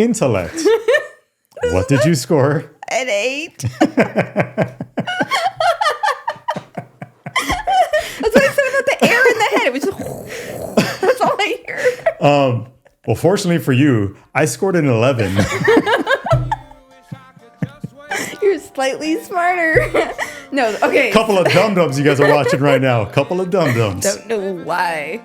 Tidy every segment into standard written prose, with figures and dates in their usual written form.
Intellect. What did you score? An 8. That's what I said about the air in the head. It was just, that's all I heard. Well, fortunately for you, I scored an 11. You're slightly smarter. No, okay. Couple of dum-dums you guys are watching right now. Couple of dum-dums. Don't know why.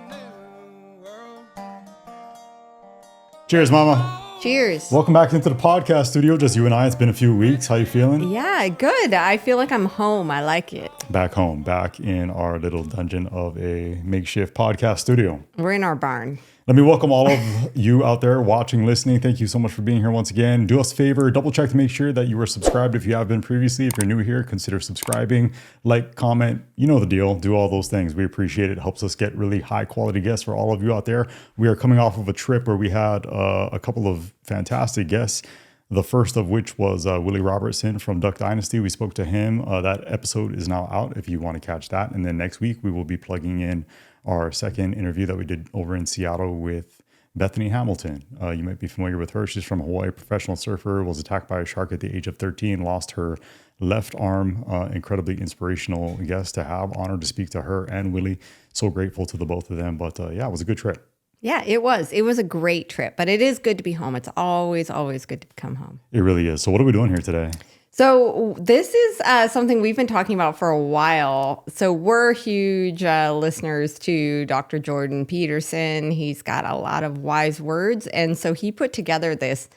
Cheers, Mama. Cheers. Welcome back into the podcast studio. Just you and I. It's been a few weeks. How you feeling? Yeah, good. I feel like I'm home. I like it. Back home. Back in our little dungeon of a makeshift podcast studio. We're in our barn. Let me welcome all of you out there watching, listening. Thank you so much for being here once again. Do us a favor, double check to make sure that you are subscribed if you have been previously. If you're new here, consider subscribing, like, comment, you know the deal. Do all those things. We appreciate it. It helps us get really high quality guests for all of you out there. We are coming off of a trip where we had a couple of fantastic guests. The first of which was Willie Robertson from Duck Dynasty. We spoke to him. That episode is now out if you want to catch that. And then next week, we will be plugging in our second interview that we did over in Seattle with Bethany Hamilton. You might be familiar with her. She's from Hawaii, professional surfer, was attacked by a shark at the age of 13, lost her left arm. Incredibly inspirational guest to have. Honored to speak to her and Willie. So grateful to the both of them. But yeah, it was a good trip. Yeah, it was. It was a great trip, but it is good to be home. It's always, always good to come home. It really is. So what are we doing here today? So this is something we've been talking about for a while. So we're huge listeners to Dr. Jordan Peterson. He's got a lot of wise words. And so he put together this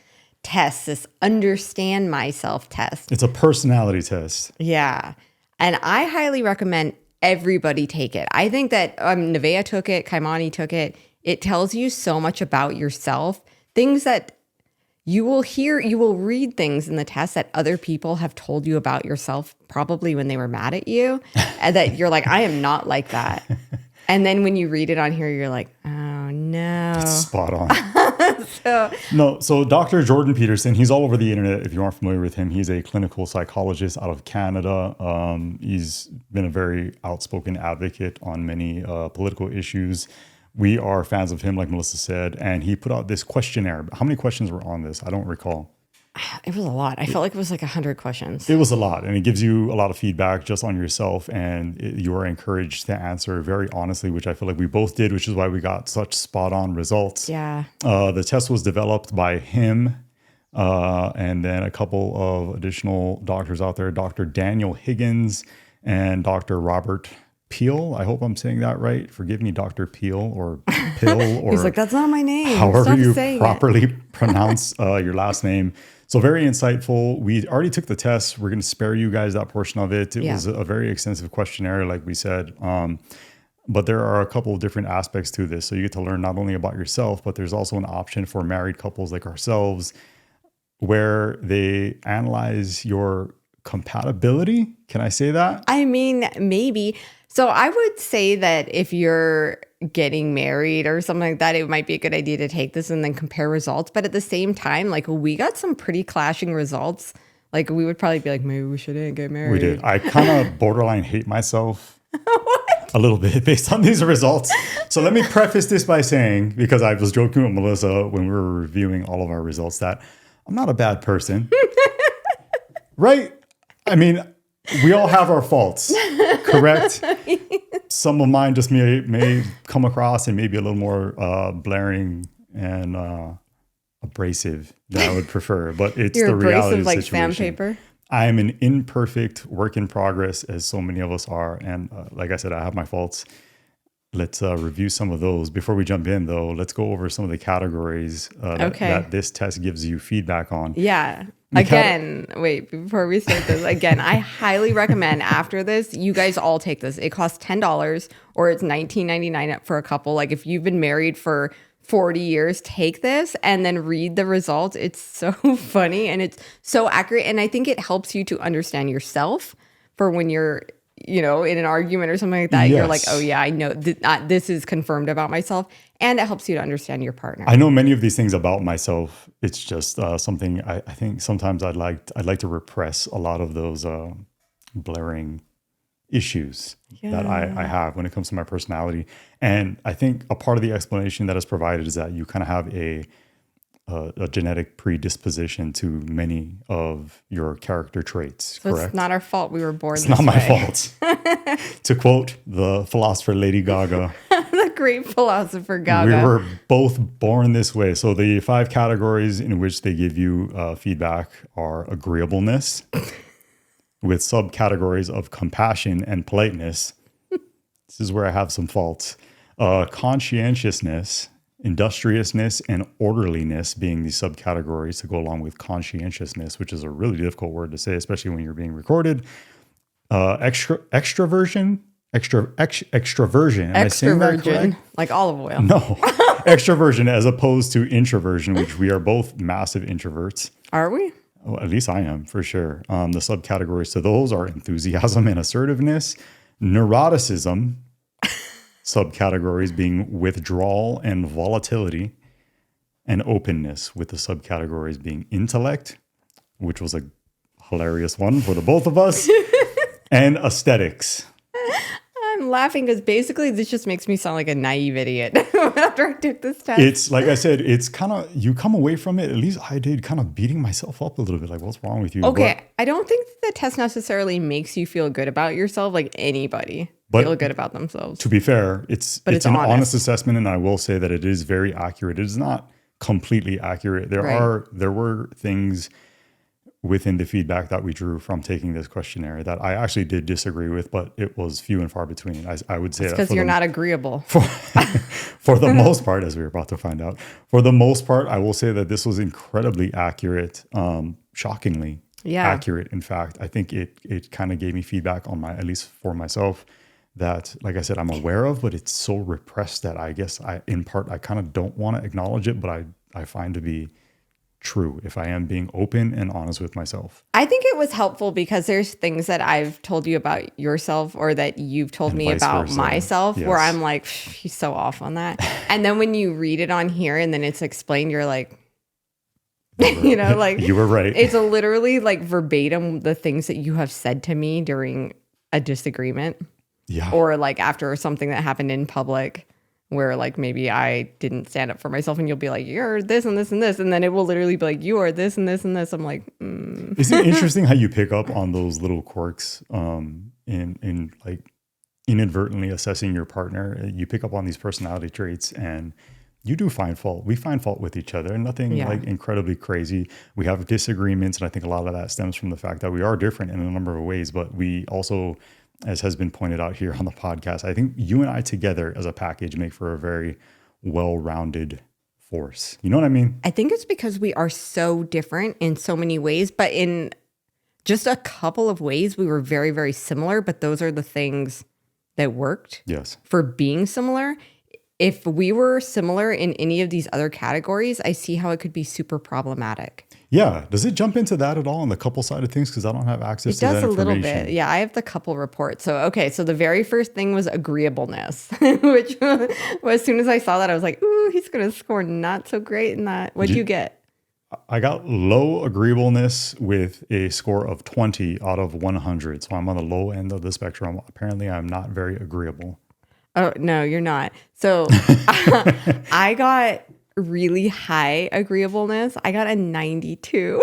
test, this understand myself test. It's a personality test. Yeah. And I highly recommend everybody take it. I think that Nevaeh took it, Kaimani took it. It tells you so much about yourself, things that you will hear, you will read things in the test that other people have told you about yourself, probably when they were mad at you, and that you're like, I am not like that. And then when you read it on here, you're like, oh no. That's spot on. So Dr. Jordan Peterson, he's all over the internet. If you aren't familiar with him, he's a clinical psychologist out of Canada. He's been a very outspoken advocate on many political issues. We are fans of him, like Melissa said, and he put out this questionnaire. How many questions were on this? I don't recall. It was a lot. I felt like it was like 100 questions. It was a lot, and it gives you a lot of feedback just on yourself, and you are encouraged to answer very honestly, which I feel like we both did, which is why we got such spot on results. Yeah. The test was developed by him and then a couple of additional doctors out there, Dr. Daniel Higgins and Dr. Robert Peel. I hope I'm saying that right. Forgive me, Dr. Peel or Pill or he's like, that's not my name. However Stop you saying properly pronounce your last name. So very insightful. We already took the test. We're going to spare you guys that portion of it. It was a very extensive questionnaire, like we said. But there are a couple of different aspects to this. So you get to learn not only about yourself, but there's also an option for married couples like ourselves where they analyze your compatibility. Can I say that? I mean, maybe. So I would say that if you're getting married or something like that, it might be a good idea to take this and then compare results. But at the same time, like we got some pretty clashing results. Like we would probably be like, maybe we shouldn't get married. We did. I kind of borderline hate myself a little bit based on these results. So let me preface this by saying, because I was joking with Melissa when we were reviewing all of our results, that I'm not a bad person. Right? I mean, we all have our faults, correct? Some of mine just may come across and maybe a little more blaring and abrasive than I would prefer, but it's the reality of the like situation. sandpaper. I am an imperfect work in progress, as so many of us are, and like I said, I have my faults. Let's review some of those. Before we jump in, though, let's go over some of the categories that this test gives you feedback on. Yeah. Again, wait, before we start this, again, I highly recommend after this, you guys all take this. It costs $10 or it's $19.99 for a couple. Like if you've been married for 40 years, take this and then read the results. It's so funny and it's so accurate. And I think it helps you to understand yourself for when you're, in an argument or something like that. Yes. You're like, oh yeah, I know this is confirmed about myself. And it helps you to understand your partner. I know many of these things about myself. It's just something I think sometimes I'd like to repress a lot of those blaring issues that I have when it comes to my personality. And I think a part of the explanation that is provided is that you kind of have a genetic predisposition to many of your character traits, So correct? it's not our fault we were born It's this not my way. fault. To quote the philosopher Lady Gaga, The great philosopher we Gaga. were both born this way. So the 5 categories in which they give you feedback are agreeableness, with subcategories of compassion and politeness. This is where I have some faults. Conscientiousness, industriousness, and orderliness being the subcategories to go along with conscientiousness, which is a really difficult word to say, especially when you're being recorded. Extraversion. Extraversion. Am I saying that correct? Like olive oil. No. Extraversion as opposed to introversion, which we are both massive introverts. Are we? Well, at least I am, for sure. The subcategories to those are enthusiasm and assertiveness, neuroticism, subcategories being withdrawal and volatility, and openness, with the subcategories being intellect, which was a hilarious one for the both of us, and aesthetics. I'm laughing because basically this just makes me sound like a naive idiot after I took this test. It's like I said, it's kind of, you come away from it, at least I did, kind of beating myself up a little bit. Like, what's wrong with you? Okay, I don't think the test necessarily makes you feel good about yourself, like anybody feel good about themselves. To be fair, it's it's an honest. honest assessment, and I will say that it is very accurate. It is not completely accurate. There were things within the feedback that we drew from taking this questionnaire that I actually did disagree with, but it was few and far between. I would say It's that because you're not agreeable. for the most part, as we were about to find out, for the most part, I will say that this was incredibly accurate, shockingly accurate. In fact, I think it kind of gave me feedback on at least for myself, that, like I said, I'm aware of, but it's so repressed that I guess in part, I kind of don't want to acknowledge it, but I find to be true if I am being open and honest with myself. I think it was helpful because there's things that I've told you about yourself or that you've told me about versa. myself Yes. where I'm like, he's so off on that. And then when you read it on here and then it's explained, you're like, you know, like you were right. It's literally like verbatim the things that you have said to me during a disagreement. Yeah. Or like after something that happened in public where like maybe I didn't stand up for myself and you'll be like, you're this and this and this. And then it will literally be like, you are this and this and this. I'm like, Isn't it interesting how you pick up on those little quirks in like inadvertently assessing your partner? You pick up on these personality traits and you do find fault. We find fault with each other, and nothing like incredibly crazy. We have disagreements, and I think a lot of that stems from the fact that we are different in a number of ways, but we also, as has been pointed out here on the podcast, I think you and I together as a package make for a very well-rounded force. You know what I mean? I think it's because we are so different in so many ways, but in just a couple of ways, we were very, very similar, but those are the things that worked for being similar. If we were similar in any of these other categories, I see how it could be super problematic. Yeah. Does it jump into that at all on the couple side of things? Because I don't have access to that information. It does a little bit. Yeah, I have the couple report. So the very first thing was agreeableness, which as soon as I saw that, I was like, ooh, he's going to score not so great in that. What'd you get? I got low agreeableness with a score of 20 out of 100. So I'm on the low end of the spectrum. Apparently, I'm not very agreeable. Oh, no, you're not. So I got really high agreeableness. I got a 92,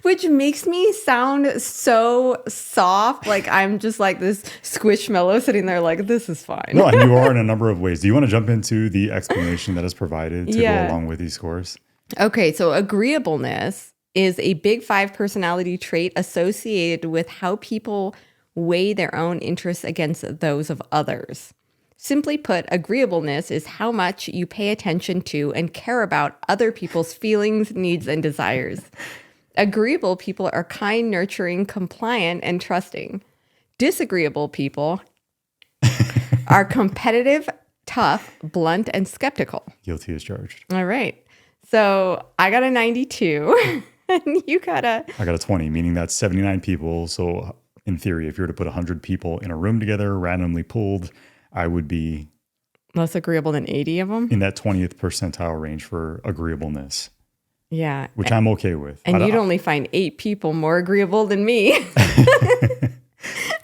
which makes me sound so soft. Like I'm just like this squishmallow sitting there like, this is fine. No, and you are in a number of ways. Do you want to jump into the explanation that is provided to go along with these scores? Okay, so agreeableness is a big 5 personality trait associated with how people weigh their own interests against those of others. Simply put, agreeableness is how much you pay attention to and care about other people's feelings, needs, and desires. Agreeable people are kind, nurturing, compliant, and trusting. Disagreeable people are competitive, tough, blunt, and skeptical. Guilty as charged. All right. So I got a 92 and you got I got a 20, meaning that's 79 people. So in theory, if you were to put 100 people in a room together, randomly pulled, I would be less agreeable than 80 of them. In that 20th percentile range for agreeableness. Yeah. Which I'm okay with. And you'd only find 8 people more agreeable than me.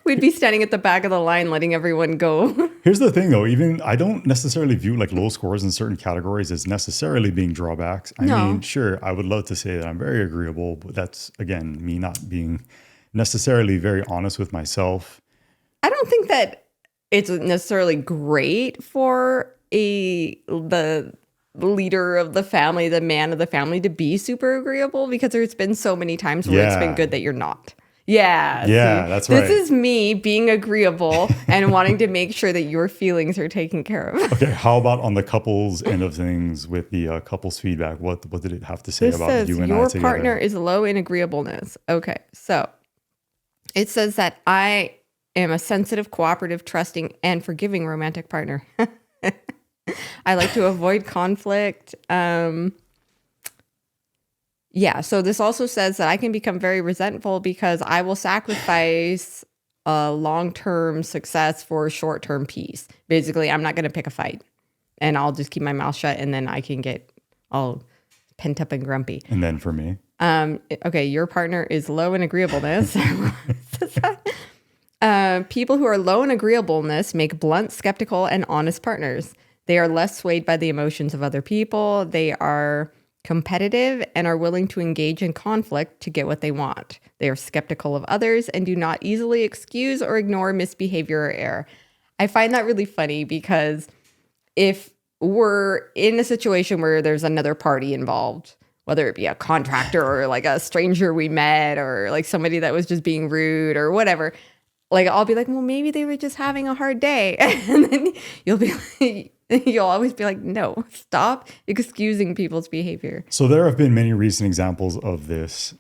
We'd be standing at the back of the line letting everyone go. Here's the thing though, even I don't necessarily view like low scores in certain categories as necessarily being drawbacks. I No. mean, sure, I would love to say that I'm very agreeable, but that's again, me not being necessarily very honest with myself. I don't think that it's necessarily great for the leader of the family, the man of the family, to be super agreeable, because there's been so many times where it's been good that you're not. Yeah. Yeah, see, that's right. This is me being agreeable and wanting to make sure that your feelings are taken care of. Okay, how about on the couples end of things with the couples feedback? What did it have to say This about says you and I your together? partner is low in agreeableness. Okay, so it says that I am a sensitive, cooperative, trusting, and forgiving romantic partner. I like to avoid conflict. Yeah, so this also says that I can become very resentful because I will sacrifice a long-term success for short-term peace. Basically, I'm not going to pick a fight, and I'll just keep my mouth shut, and then I can get all pent up and grumpy. And then for me, okay, your partner is low in agreeableness. People who are low in agreeableness make blunt, skeptical, and honest partners. They are less swayed by the emotions of other people. They are competitive and are willing to engage in conflict to get what they want. They are skeptical of others and do not easily excuse or ignore misbehavior or error. I find that really funny because if we're in a situation where there's another party involved, whether it be a contractor or like a stranger we met or like somebody that was just being rude or whatever, like I'll be like, well, maybe they were just having a hard day. And then you'll be like, you'll always be like, no, stop excusing people's behavior. So there have been many recent examples of this.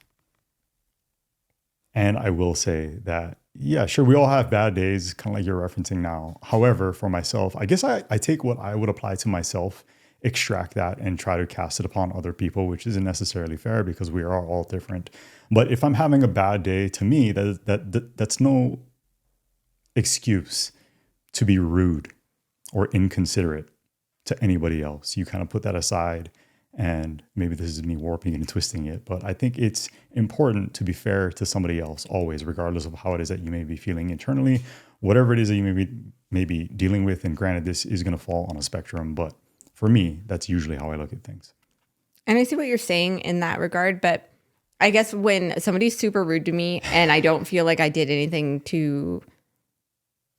And I will say that, yeah, sure, we all have bad days, kind of like you're referencing now. However, for myself, I guess I take what I would apply to myself, extract that, and try to cast it upon other people, which isn't necessarily fair because we are all different. But if I'm having a bad day, to me, that's no excuse to be rude or inconsiderate to anybody else. You kind of put that aside, and maybe this is me warping and twisting it, but I think it's important to be fair to somebody else always, regardless of how it is that you may be feeling internally, whatever it is that you may be dealing with. And granted, this is going to fall on a spectrum, but for me, that's usually how I look at things. And I see what you're saying in that regard, but I guess when somebody's super rude to me and I don't feel like I did anything to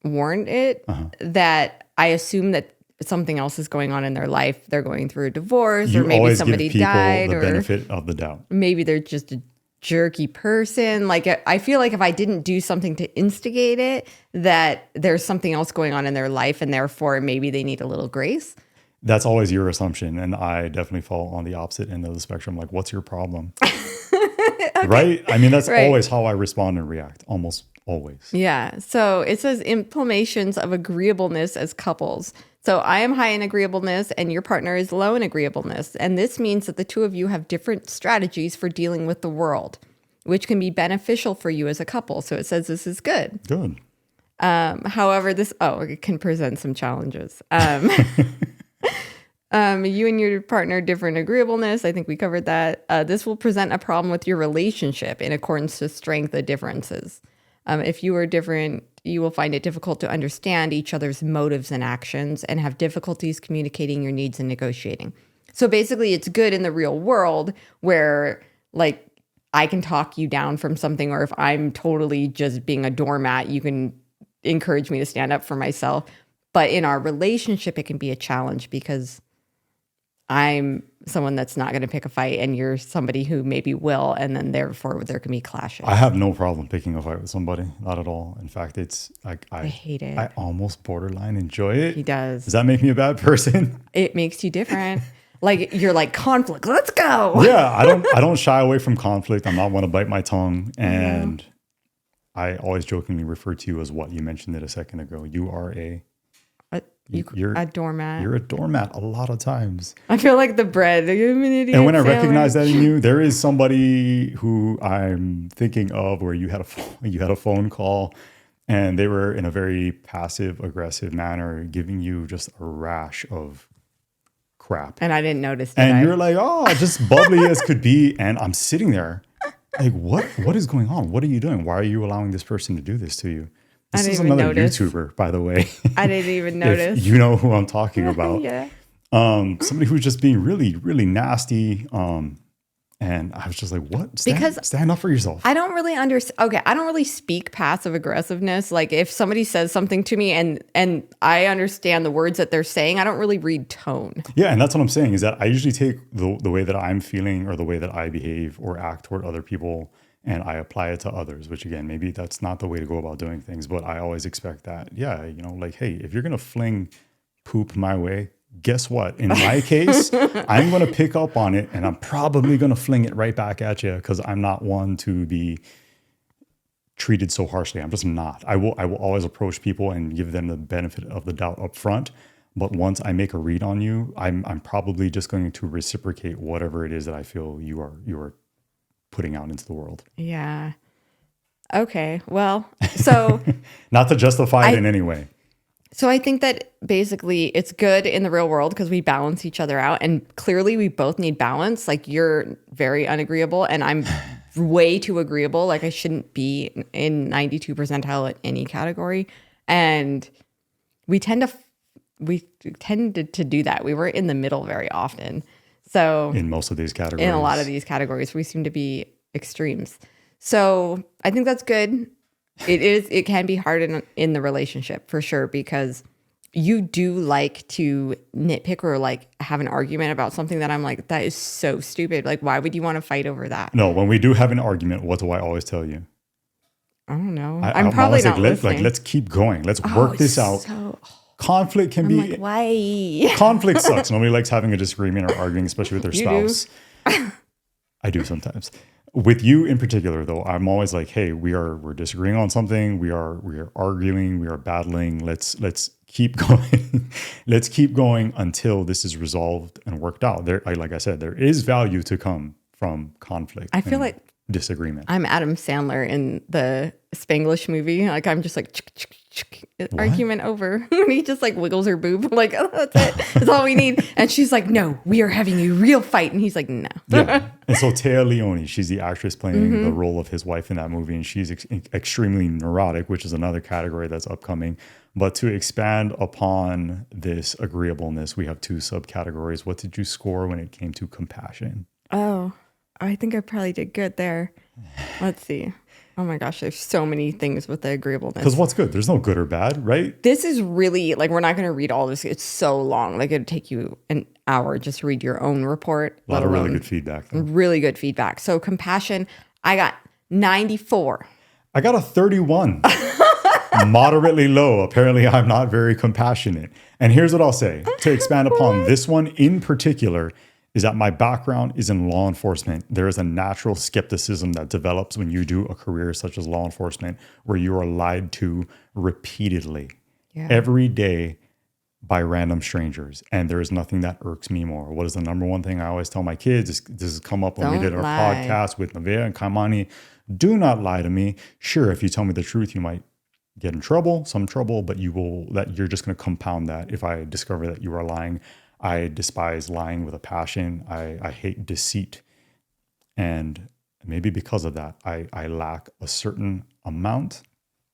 warrant it, that I assume that something else is going on in their life. They're going through a divorce, or maybe somebody died, the or benefit of the doubt. Maybe they're just a jerky person. Like I feel like if I didn't do something to instigate it, that there's something else going on in their life, and therefore maybe they need a little grace. That's always your assumption, and I definitely fall on the opposite end of the spectrum. Like, what's your problem? Okay. Right? I mean, that's always how I respond and react, almost always. Yeah. So it says implications of agreeableness as couples. So I am high in agreeableness and your partner is low in agreeableness. And this means that the two of you have different strategies for dealing with the world, which can be beneficial for you as a couple. So it says this is good. Good. However, it can present some challenges. You and your partner, different agreeableness. I think we covered that. This will present a problem with your relationship in accordance to strength of differences. If you are different, you will find it difficult to understand each other's motives and actions and have difficulties communicating your needs and negotiating. So basically, it's good in the real world where, like, I can talk you down from something, or if I'm totally just being a doormat, you can encourage me to stand up for myself. But in our relationship, it can be a challenge because I'm someone that's not going to pick a fight and you're somebody who maybe will, and then therefore there can be clashes. I have no problem picking a fight with somebody, not at all. In fact, it's like I hate it. I almost borderline enjoy it. He does. Does that make me a bad person? It makes you different. Like, you're like, conflict, let's go. Yeah, I don't shy away from conflict. I'm not one to bite my tongue, and I always jokingly refer to you as what you mentioned it a second ago. You are you're a doormat. You're a doormat a lot of times. I feel like the bread. I'm an idiot. And when I recognize that in you, there is somebody who I'm thinking of where you had a phone call and they were in a very passive aggressive manner giving you just a rash of crap. And I didn't notice. You're like, oh, just bubbly as could be. And I'm sitting there like, what is going on? What are you doing? Why are you allowing this person to do this to you? This is didn't even another notice. YouTuber, by the way. I didn't even notice. If you know who I'm talking about. Yeah. Somebody who's just being really, really nasty. And I was just like, what? Stand up for yourself. I don't really understand. Okay, I don't really speak passive aggressiveness. Like if somebody says something to me and I understand the words that they're saying, I don't really read tone. Yeah, and that's what I'm saying is that I usually take the way that I'm feeling or the way that I behave or act toward other people and I apply it to others, which again, maybe that's not the way to go about doing things, but I always expect that. Yeah, like, hey, if you're going to fling poop my way, guess what? In my case, I'm going to pick up on it and I'm probably going to fling it right back at you because I'm not one to be treated so harshly. I'm just not. I will always approach people and give them the benefit of the doubt up front. But once I make a read on you, I'm probably just going to reciprocate whatever it is that I feel you are putting out into the world. Yeah. Okay. Well, so not to justify it in any way. So I think that basically it's good in the real world because we balance each other out. And clearly we both need balance. Like you're very unagreeable and I'm way too agreeable. Like I shouldn't be in 92 percentile at any category. And we tended to do that. We were in the middle very often. So in most of these categories, in a lot of these categories, we seem to be extremes. So I think that's good. It can be hard in the relationship for sure, because you do like to nitpick or like have an argument about something that I'm like, that is so stupid. Like, why would you want to fight over that? No, when we do have an argument, what do I always tell you? I don't know. I'm probably not listening. Let's keep going. Let's work this out. Conflict can be. Like, why? Conflict sucks. Nobody likes having a disagreement or arguing, especially with their spouse. I do sometimes. With you in particular, though, I'm always like, hey, we're disagreeing on something. We are arguing. We are battling. Let's keep going. Let's keep going until this is resolved and worked out. Like I said, there is value to come from conflict. I feel like disagreement. I'm Adam Sandler in the Spanglish movie. Like I'm just like argument over. When he just like wiggles her boob, like, oh, that's it. That's all we need. And she's like, no, we are having a real fight. And he's like, no. Yeah. And so Téa Leoni, she's the actress playing the role of his wife in that movie, and she's extremely neurotic, which is another category that's upcoming. But to expand upon this agreeableness, we have two subcategories. What did you score when it came to compassion? Oh, I think I probably did good there. Let's see. Oh my gosh, there's so many things with the agreeableness. Because what's good? There's no good or bad, right? This is really, like, we're not going to read all this. It's so long. Like, it'd take you an hour just to read your own report. A lot of really good feedback, though. Really good feedback. So compassion, I got 94. I got a 31. Moderately low. Apparently, I'm not very compassionate. And here's what I'll say. To expand upon this one in particular, is that my background is in law enforcement. There is a natural skepticism that develops when you do a career such as law enforcement, where you are lied to repeatedly every day by random strangers. And there is nothing that irks me more. What is the number one thing I always tell my kids? This has come up when we did our podcast with Nevaeh and Kaimani. Do not lie to me. Sure, if you tell me the truth, you might get in trouble, but you're just going to compound that if I discover that you are lying. I despise lying with a passion. I hate deceit. And maybe because of that, I lack a certain amount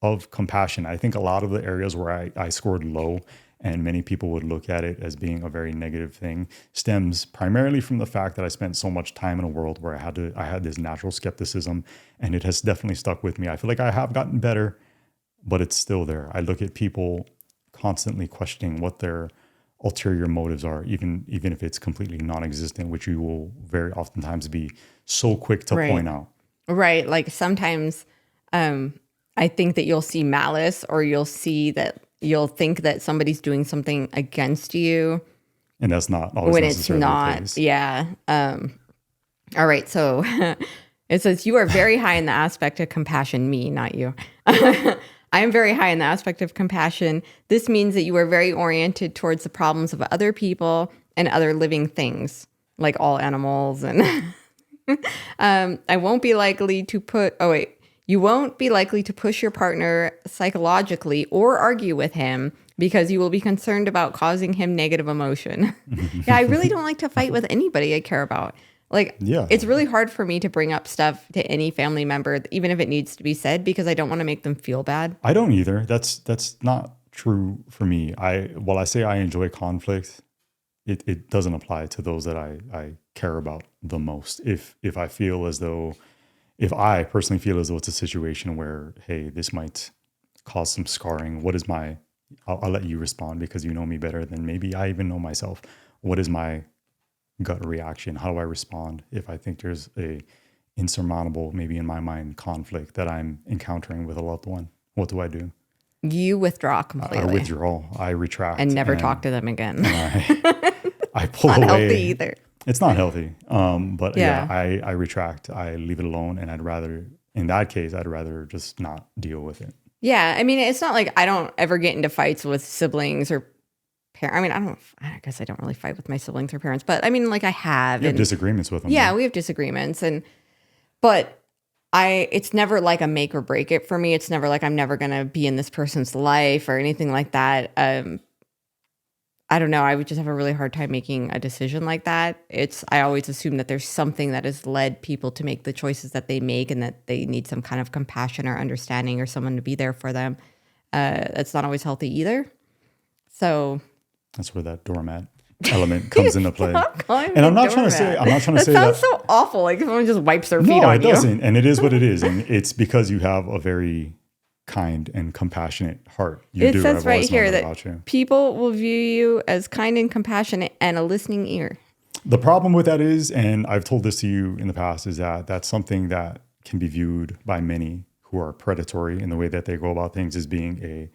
of compassion. I think a lot of the areas where I scored low, and many people would look at it as being a very negative thing, stems primarily from the fact that I spent so much time in a world where I had this natural skepticism, and it has definitely stuck with me. I feel like I have gotten better, but it's still there. I look at people constantly questioning what their ulterior motives are, even if it's completely non-existent, which you will very oftentimes be so quick to point out. Right. Like sometimes I think that you'll see malice, or you'll think that somebody's doing something against you. And that's not always when necessarily it's not. the case. Yeah. All right. So it says you are very high in the aspect of compassion. Me, not you. I am very high in the aspect of compassion. This means that you are very oriented towards the problems of other people and other living things, like all animals. And you won't be likely to push your partner psychologically or argue with him, because you will be concerned about causing him negative emotion. Yeah, I really don't like to fight with anybody I care about. Like, Yeah. it's really hard for me to bring up stuff to any family member, even if it needs to be said, because I don't want to make them feel bad. I don't either. That's not true for me. While I say I enjoy conflict, it doesn't apply to those that I care about the most. If I feel as though, if I personally feel as though it's a situation where, hey, this might cause some scarring, I'll let you respond because you know me better than maybe I even know myself. What is my gut reaction? How do I respond if I think there's a insurmountable, maybe in my mind, conflict that I'm encountering with a loved one? What do I do? You withdraw completely. I withdraw. I retract. And never talk to them again. I pull Not away. healthy either. It's not healthy. But I retract. I leave it alone. And in that case, I'd rather just not deal with it. Yeah. I mean, it's not like I don't ever get into fights with siblings or parents. I mean, I guess I don't really fight with my siblings or parents, but I mean, like I have. You have disagreements with them. Yeah, we have disagreements. But it's never like a make or break it for me. It's never like I'm never going to be in this person's life or anything like that. I don't know. I would just have a really hard time making a decision like that. I always assume that there's something that has led people to make the choices that they make and that they need some kind of compassion or understanding or someone to be there for them. That's not always healthy either. So that's where that doormat element comes into play. And I'm not trying to say that sounds so awful. Like someone just wipes their feet on you. No, it doesn't. And it is what it is. And it's because you have a very kind and compassionate heart. It says right here that people will view you as kind and compassionate and a listening ear. The problem with that is, and I've told this to you in the past, is that that's something that can be viewed by many who are predatory in the way that they go about things as being a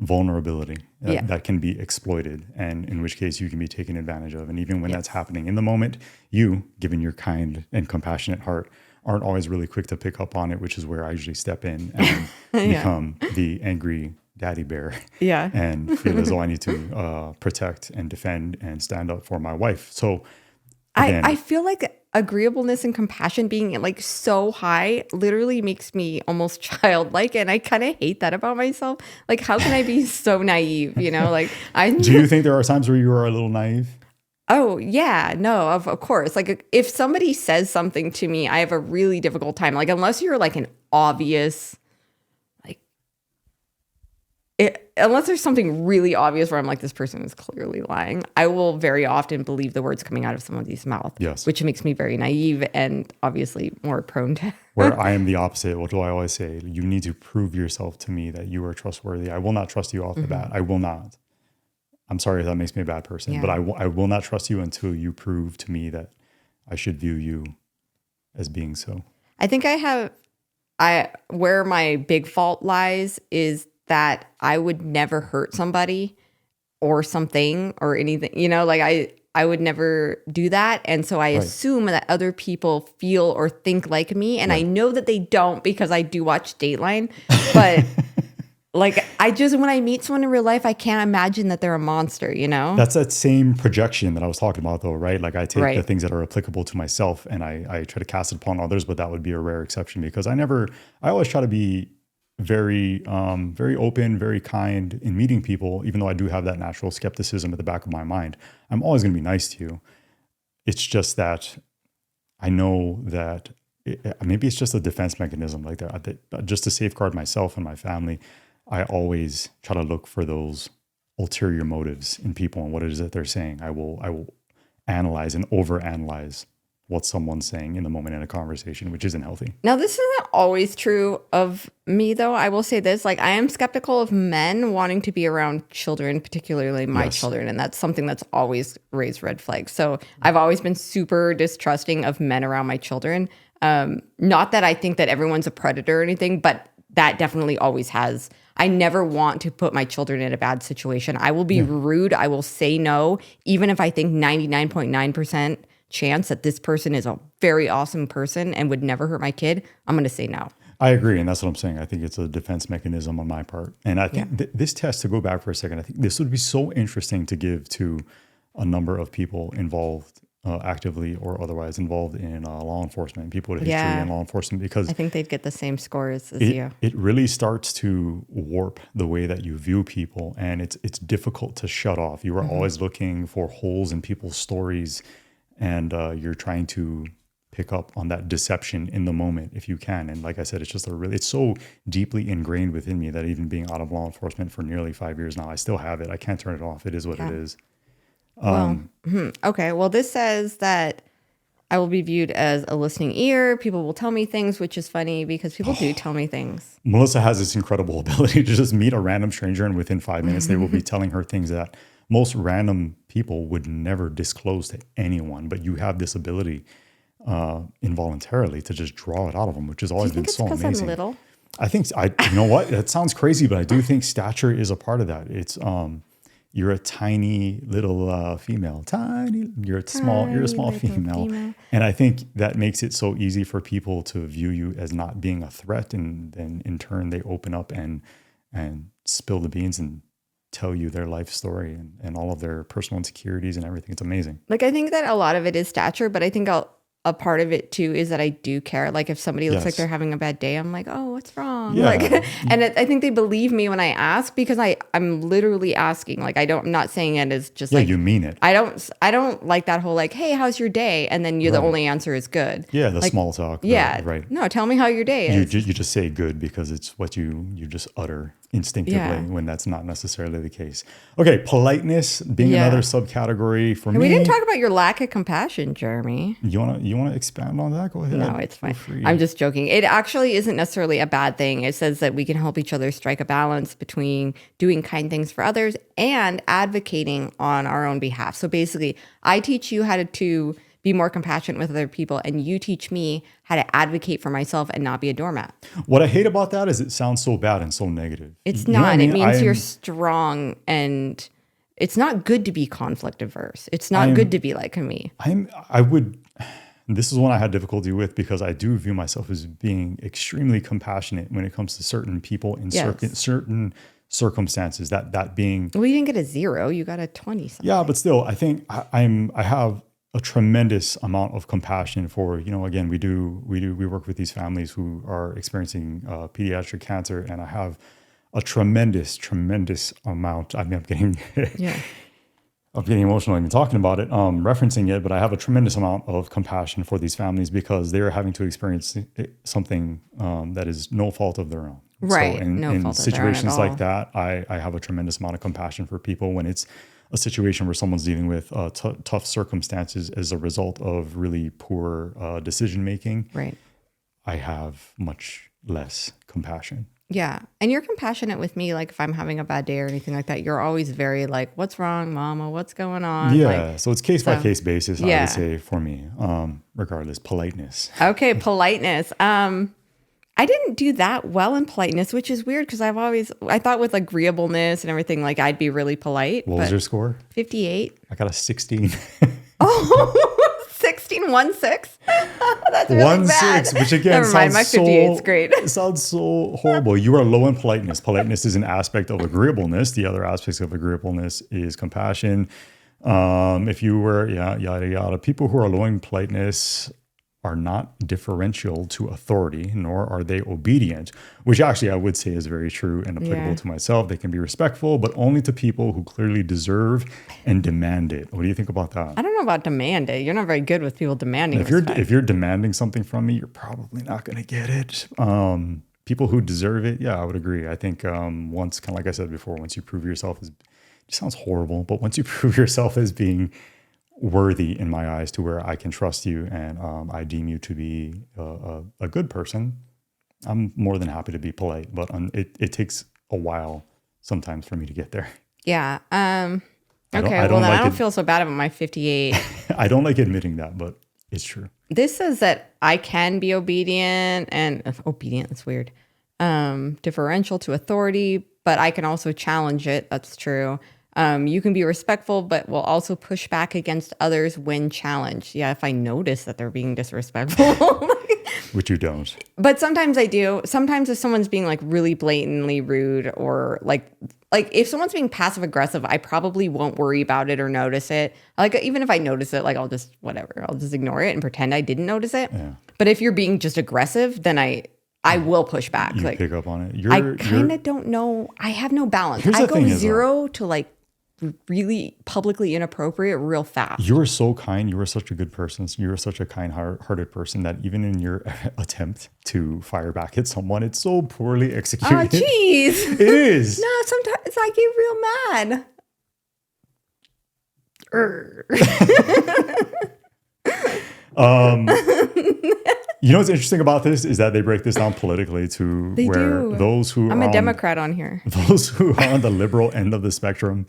vulnerability that can be exploited, and in which case you can be taken advantage of. And even when that's happening in the moment, you, given your kind and compassionate heart, aren't always really quick to pick up on it, which is where I usually step in and become the angry daddy bear and feel as though I need to protect and defend and stand up for my wife. So again, I feel like agreeableness and compassion being like so high literally makes me almost childlike, and I kind of hate that about myself. Like, how can I be so naive? You know, like do you think there are times where you are a little naive? Oh, yeah. No, of course. Like, if somebody says something to me, I have a really difficult time. Like, unless you're like an obvious, unless there's something really obvious where I'm like, this person is clearly lying, I will very often believe the words coming out of somebody's mouth. Yes. Which makes me very naive and obviously more prone to. Where I am the opposite. What do I always say? You need to prove yourself to me that you are trustworthy. I will not trust you off the bat. I will not. I'm sorry if that makes me a bad person, but I will not trust you until you prove to me that I should view you as being so. I think where my big fault lies is that I would never hurt somebody or something or anything, you know, like I would never do that. And so I assume that other people feel or think like me. And I know that they don't because I do watch Dateline, but like, when I meet someone in real life, I can't imagine that they're a monster, you know? That's that same projection that I was talking about though, right? Like I take the things that are applicable to myself and I try to cast it upon others, but that would be a rare exception because I always try to be very, very open, very kind in meeting people, even though I do have that natural skepticism at the back of my mind. I'm always going to be nice to you. It's just that I know that maybe it's just a defense mechanism like that, just to safeguard myself and my family. I always try to look for those ulterior motives in people and what it is that they're saying. I will analyze and overanalyze what someone's saying in the moment in a conversation, which isn't healthy. Now, this isn't always true of me, though. I will say this, like, I am skeptical of men wanting to be around children, particularly my children. And that's something that's always raised red flags. So I've always been super distrusting of men around my children. Not that I think that everyone's a predator or anything, but that definitely always has. I never want to put my children in a bad situation. I will be rude. I will say no, even if I think 99.9% chance that this person is a very awesome person and would never hurt my kid. I'm going to say no. I agree. And that's what I'm saying. I think it's a defense mechanism on my part. And I think this test, to go back for a second, I think this would be so interesting to give to a number of people involved actively or otherwise involved in law enforcement, people with history in law enforcement, because I think they'd get the same scores as you. It really starts to warp the way that you view people, and it's difficult to shut off. You are always looking for holes in people's stories and you're trying to pick up on that deception in the moment if you can. And like I said, it's just it's so deeply ingrained within me that even being out of law enforcement for nearly 5 years now, I still have it. I can't turn it off. It is what it is. Okay. Well, this says that I will be viewed as a listening ear. People will tell me things, which is funny because people do tell me things. Melissa has this incredible ability to just meet a random stranger, and within 5 minutes, they will be telling her things that most random people would never disclose to anyone. But you have this ability involuntarily to just draw it out of them, which has always been so amazing. I'm little? I think, you know what? That sounds crazy, but I do think stature is a part of that. It's, you're a tiny little female, you're a small female. And I think that makes it so easy for people to view you as not being a threat. And then in turn, they open up and spill the beans and tell you their life story and all of their personal insecurities and everything. It's amazing. Like, I think that a lot of it is stature, but I think a part of it too is that I do care. Like if somebody looks like they're having a bad day, I'm like, oh, what's wrong? Yeah. Like, and I think they believe me when I ask because I'm literally asking. Like I'm not saying it as just like, you mean it. I don't like that whole like, hey, how's your day? And then the only answer is good. Yeah. The like, small talk. Yeah. Right. No, tell me how your day is. You just say good because it's what you just utter instinctively when that's not necessarily the case. Okay. Politeness being another subcategory for me. We didn't talk about your lack of compassion, Jeremy. You want to expand on that? Go ahead. No, it's fine. I'm just joking. It actually isn't necessarily a bad thing. It says that we can help each other strike a balance between doing kind things for others and advocating on our own behalf. So basically, I teach you how to be more compassionate with other people, and you teach me how to advocate for myself and not be a doormat. What I hate about that is it sounds so bad and so negative. It's not. It means you're strong, and it's not good to be conflict averse. It's not good to be like me. This is one I had difficulty with because I do view myself as being extremely compassionate when it comes to certain people in certain circumstances. That being, well, you didn't get a 0, you got a 20 something. Yeah, but still, I think I have a tremendous amount of compassion for, again, we work with these families who are experiencing pediatric cancer, and I have a tremendous amount. I mean, I'm getting emotional even talking about it, referencing it, but I have a tremendous amount of compassion for these families because they're having to experience something that is no fault of their own. Right. So in situations like that, I have a tremendous amount of compassion for people when it's a situation where someone's dealing with tough circumstances as a result of really poor decision making. Right. I have much less compassion. Yeah. And you're compassionate with me. Like if I'm having a bad day or anything like that, you're always very like, what's wrong, mama? What's going on? Yeah. So it's case by case basis, I would say, for me, regardless. Politeness. Okay. Politeness. I didn't do that well in politeness, which is weird because I thought with agreeableness and everything, like I'd be really polite. What was your score? 58. I got a 16. Oh, 16, 1-6. That's really bad. 1-6, which again Never mind, my 58's great. It sounds so horrible. You are low in politeness. Politeness is an aspect of agreeableness. The other aspects of agreeableness is compassion. If you were, yada, yada. People who are low in politeness are not differential to authority, nor are they obedient, which actually I would say is very true and applicable to myself. They can be respectful, but only to people who clearly deserve and demand it. What do you think about that? I don't know about demand it. You're not very good with people demanding if you're demanding something from me, you're probably not going to get it. People who deserve it, I would agree. I think once, kind of like I said before, once you prove yourself as, it sounds horrible, but once you prove yourself as being worthy in my eyes to where I can trust you and I deem you to be a good person, I'm more than happy to be polite, but it takes a while sometimes for me to get there. Yeah. Okay. I don't feel so bad about my 58. I don't like admitting that, but it's true. This says that I can be obedient, that's weird. Differential to authority, but I can also challenge it. That's true. You can be respectful, but will also push back against others when challenged. Yeah, if I notice that they're being disrespectful. Which you don't. But sometimes I do. Sometimes if someone's being like really blatantly rude or like if someone's being passive aggressive, I probably won't worry about it or notice it. Like even if I notice it, like I'll just ignore it and pretend I didn't notice it. Yeah. But if you're being just aggressive, then I will push back. You pick up on it. I kind of don't know. I have no balance. I go 0 to like really publicly inappropriate real fast. You were so kind. You were such a good person. You were such a kind-hearted person that even in your attempt to fire back at someone, it's so poorly executed. Oh, jeez. It is. No, sometimes I get real mad. You know what's interesting about this is that they break this down politically to those who I'm a Democrat on here. Those who are on the liberal end of the spectrum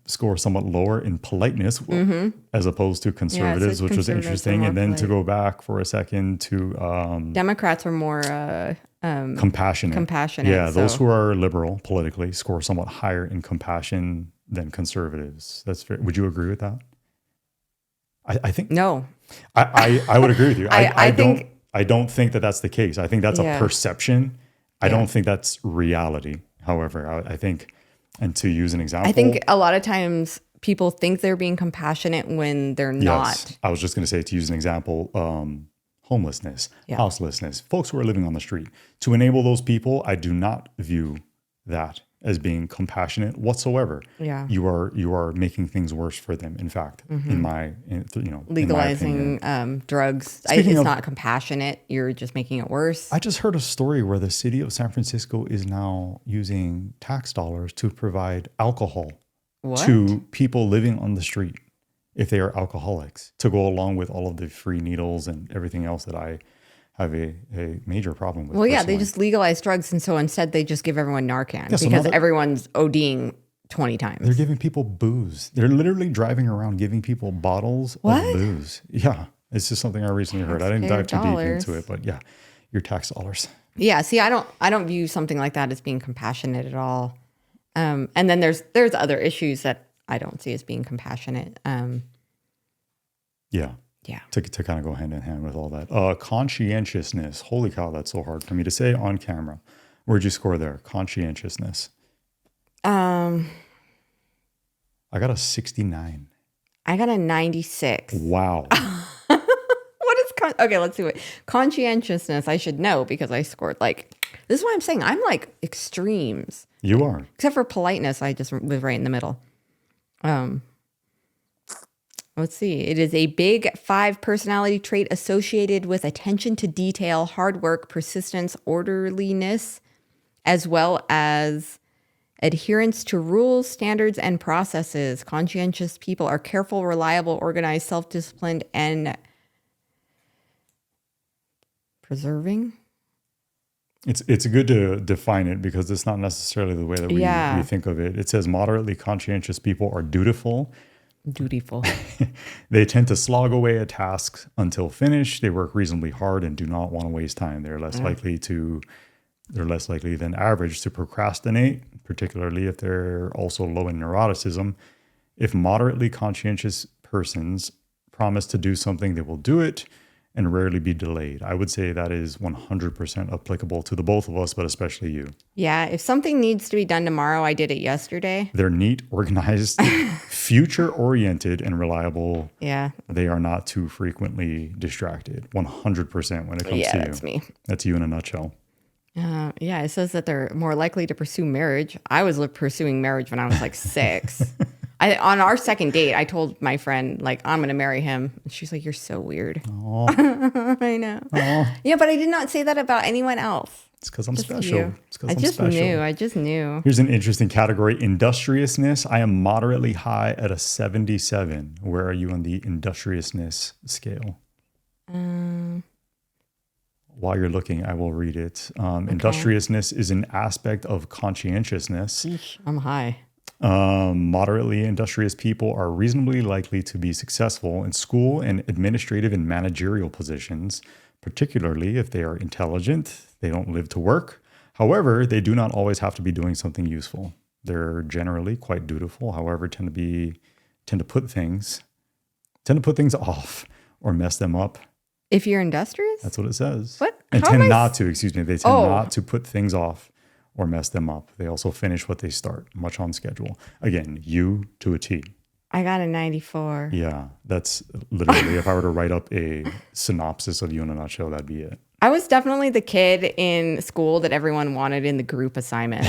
score somewhat lower in politeness as opposed to conservatives, which was interesting. And then polite. To go back for a second to Democrats are more compassionate. Yeah, those who are liberal politically score somewhat higher in compassion than conservatives. That's fair. Would you agree with that? I think no. I would agree with you. I don't think that that's the case. I think that's a perception. I don't think that's reality. However, I think, and to use an example, I think a lot of times people think they're being compassionate when they're not. Yes, I was just going to say, to use an example, homelessness, houselessness, folks who are living on the street. To enable those people, I do not view that as being compassionate whatsoever. Yeah, you are making things worse for them. In fact, legalizing drugs, it's not compassionate. You're just making it worse. I just heard a story where the city of San Francisco is now using tax dollars to provide alcohol to people living on the street if they are alcoholics, to go along with all of the free needles and everything else that I have a major problem with. Well, yeah, they just legalize drugs, and so instead they just give everyone Narcan because everyone's ODing 20 times. They're giving people booze. They're literally driving around giving people bottles of booze. Yeah, it's just something I recently heard. I didn't dive too deep into it, but yeah, your tax dollars. Yeah, see, I don't view something like that as being compassionate at all. And then there's other issues that I don't see as being compassionate. Yeah. To kind of go hand in hand with all that. Conscientiousness. Holy cow, that's so hard for me to say on camera. Where'd you score there? Conscientiousness. I got a 69. I got a 96. Wow. What is okay, let's see what conscientiousness. I should know because I scored this is what I'm saying. I'm like extremes. You are. Except for politeness, I just live right in the middle. Let's see. It is a big 5 personality trait associated with attention to detail, hard work, persistence, orderliness, as well as adherence to rules, standards, and processes. Conscientious people are careful, reliable, organized, self-disciplined, and preserving. It's good to define it because it's not necessarily the way that we think of it. It says moderately conscientious people are dutiful. They tend to slog away at tasks until finished. They work reasonably hard and do not want to waste time. They're less likely than average to procrastinate, particularly if they're also low in neuroticism. If moderately conscientious persons promise to do something, they will do it and rarely be delayed. I would say that is 100% applicable to the both of us, but especially you. Yeah, if something needs to be done tomorrow, I did it yesterday. They're neat, organized, future-oriented, and reliable. Yeah. They are not too frequently distracted. 100% when it comes to you. Yeah, that's me. That's you in a nutshell. It says that they're more likely to pursue marriage. I was pursuing marriage when I was 6. On our second date, I told my friend, I'm going to marry him. And she's like, you're so weird. I know. Aww. Yeah, but I did not say that about anyone else. It's because I'm special. I just knew. Here's an interesting category. Industriousness. I am moderately high at a 77. Where are you on the industriousness scale? While you're looking, I will read it. Industriousness is an aspect of conscientiousness. I'm high. Moderately industrious people are reasonably likely to be successful in school and administrative and managerial positions, particularly if they are intelligent. They don't live to work. However, they do not always have to be doing something useful. They're generally quite dutiful. However, tend to put things off or mess them up. If you're industrious? That's what it says. What? And tend not to, excuse me. They tend not to put things off or mess them up. They also finish what they start, much on schedule. Again, you to a T. I got a 94. Yeah, that's literally, if I were to write up a synopsis of you in a nutshell, that'd be it. I was definitely the kid in school that everyone wanted in the group assignment.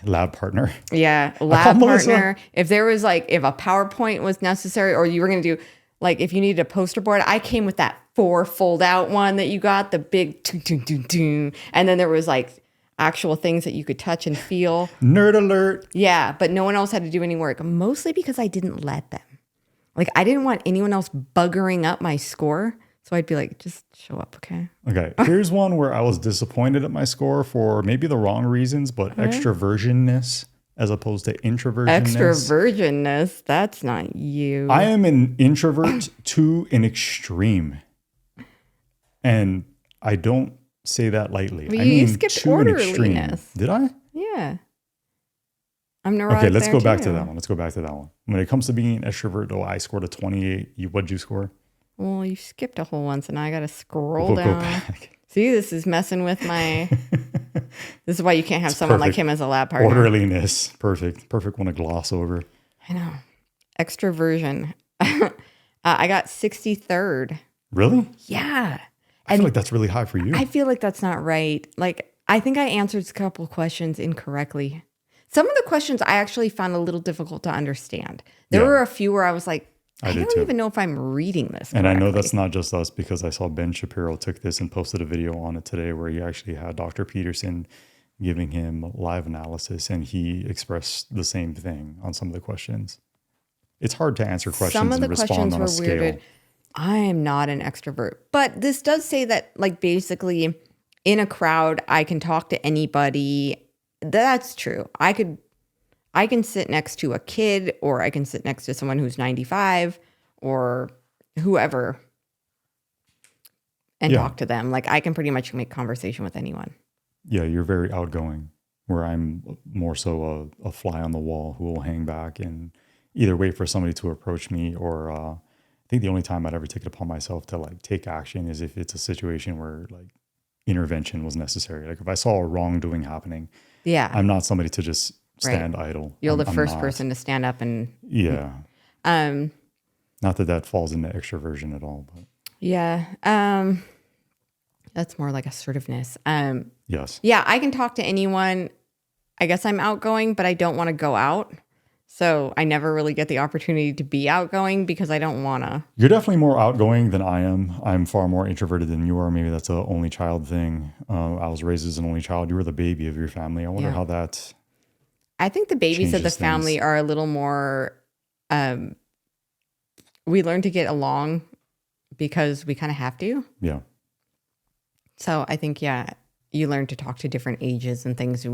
lab partner. Yeah, lab partner. If there was like, if a PowerPoint was necessary, or you were going to do, like, if you needed a poster board, I came with that 4 fold out one that you got, the big, and then there was like actual things that you could touch and feel. Nerd alert. Yeah, but no one else had to do any work, mostly because I didn't let them. Like, I didn't want anyone else buggering up my score. So I'd be like, just show up, okay? Okay, here's one where I was disappointed at my score for maybe the wrong reasons, but extraversionness as opposed to introversionness. Extraversionness, that's not you. I am an introvert to an extreme. And I don't say that lightly. Well, I you mean, skipped to an extreme. orderliness. Did I? Yeah. I'm neurotic. Okay, let's go back too. to that one. Let's go back to that one. When it comes to being an extrovert, though, I scored a 28. What'd you score? Well, you skipped a whole one, so now I got to scroll We'll down. go back. See, this is messing with my... This is why you can't have someone perfect. like him as a lab partner. Orderliness. Perfect. Perfect one to gloss over. I know. Extraversion. I got 63rd. Really? Yeah. I feel like that's really high for you. I feel like that's not right. Like, I think I answered a couple questions incorrectly. Some of the questions I actually found a little difficult to understand. There were a few where I was like, I don't even know if I'm reading this correctly. And I know that's not just us, because I saw Ben Shapiro took this and posted a video on it today where he actually had Dr. Peterson giving him live analysis, and he expressed the same thing on some of the questions. It's hard to answer questions and respond on a scale. Weirded. I am not an extrovert, but this does say that, like, basically in a crowd, I can talk to anybody. That's true. I can sit next to a kid, or I can sit next to someone who's 95 or whoever and talk to them. Like, I can pretty much make conversation with anyone. Yeah, you're very outgoing, where I'm more so a fly on the wall who will hang back and either wait for somebody to approach me, or I think the only time I'd ever take it upon myself to like take action is if it's a situation where like intervention was necessary. Like if I saw a wrongdoing happening, I'm not somebody to just stand idle. You're the first person to stand up and not that falls into extroversion at all, but that's more like assertiveness. Yes. Yeah, I can talk to anyone. I guess I'm outgoing, but I don't want to go out. So I never really get the opportunity to be outgoing because I don't want to. You're definitely more outgoing than I am. I'm far more introverted than you are. Maybe that's an only child thing. I was raised as an only child. You were the baby of your family. I wonder how that... I think the babies of the family are a little more... we learn to get along because we kind of have to. Yeah. So I think, you learn to talk to different ages and things.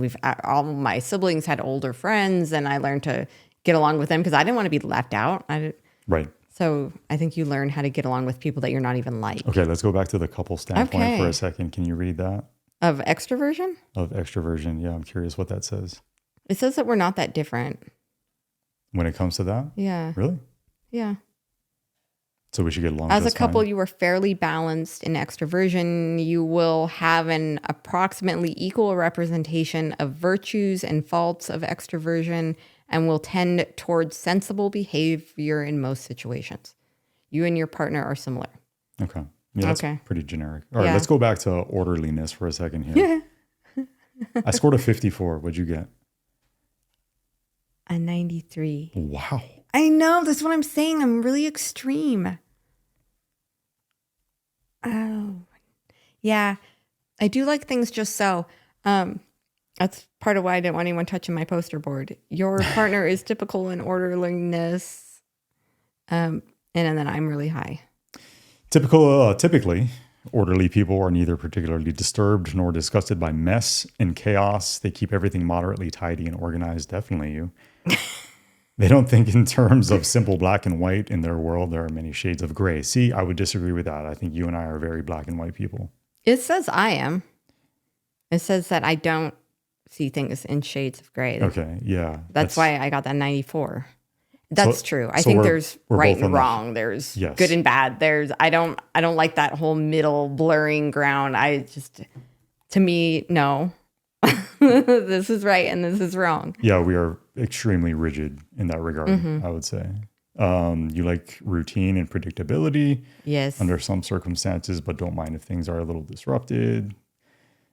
All my siblings had older friends, and I learned to get along with them because I didn't want to be left out. Right. So I think you learn how to get along with people that you're not even like. Okay, let's go back to the couple standpoint for a second. Can you read that? Of extroversion? Of extroversion. Yeah, I'm curious what that says. It says that we're not that different. When it comes to that? Yeah. Really? Yeah. So we should get along. As a couple, you are fairly balanced in extroversion. You will have an approximately equal representation of virtues and faults of extroversion and will tend towards sensible behavior in most situations. You and your partner are similar. Okay. Yeah, that's pretty generic. All right, let's go back to orderliness for a second here. Yeah. I scored a 54. What'd you get? A 93. Wow. I know. That's what I'm saying. I'm really extreme. Oh, yeah. I do like things just so. That's part of why I didn't want anyone touching my poster board. Your partner is typical in orderliness. And then I'm really high. Typically, orderly people are neither particularly disturbed nor disgusted by mess and chaos. They keep everything moderately tidy and organized. Definitely you. They don't think in terms of simple black and white. In their world, there are many shades of gray. See, I would disagree with that. I think you and I are very black and white people. It says I am. It says that I don't see things in shades of gray. Okay, yeah. That's why I got that 94. That's true. I think there's right and wrong. There's good and bad. I don't like that whole middle blurring ground. To me, no. This is right and this is wrong. Yeah, we are extremely rigid in that regard, I would say. You like routine and predictability. Yes. Under some circumstances, but don't mind if things are a little disrupted.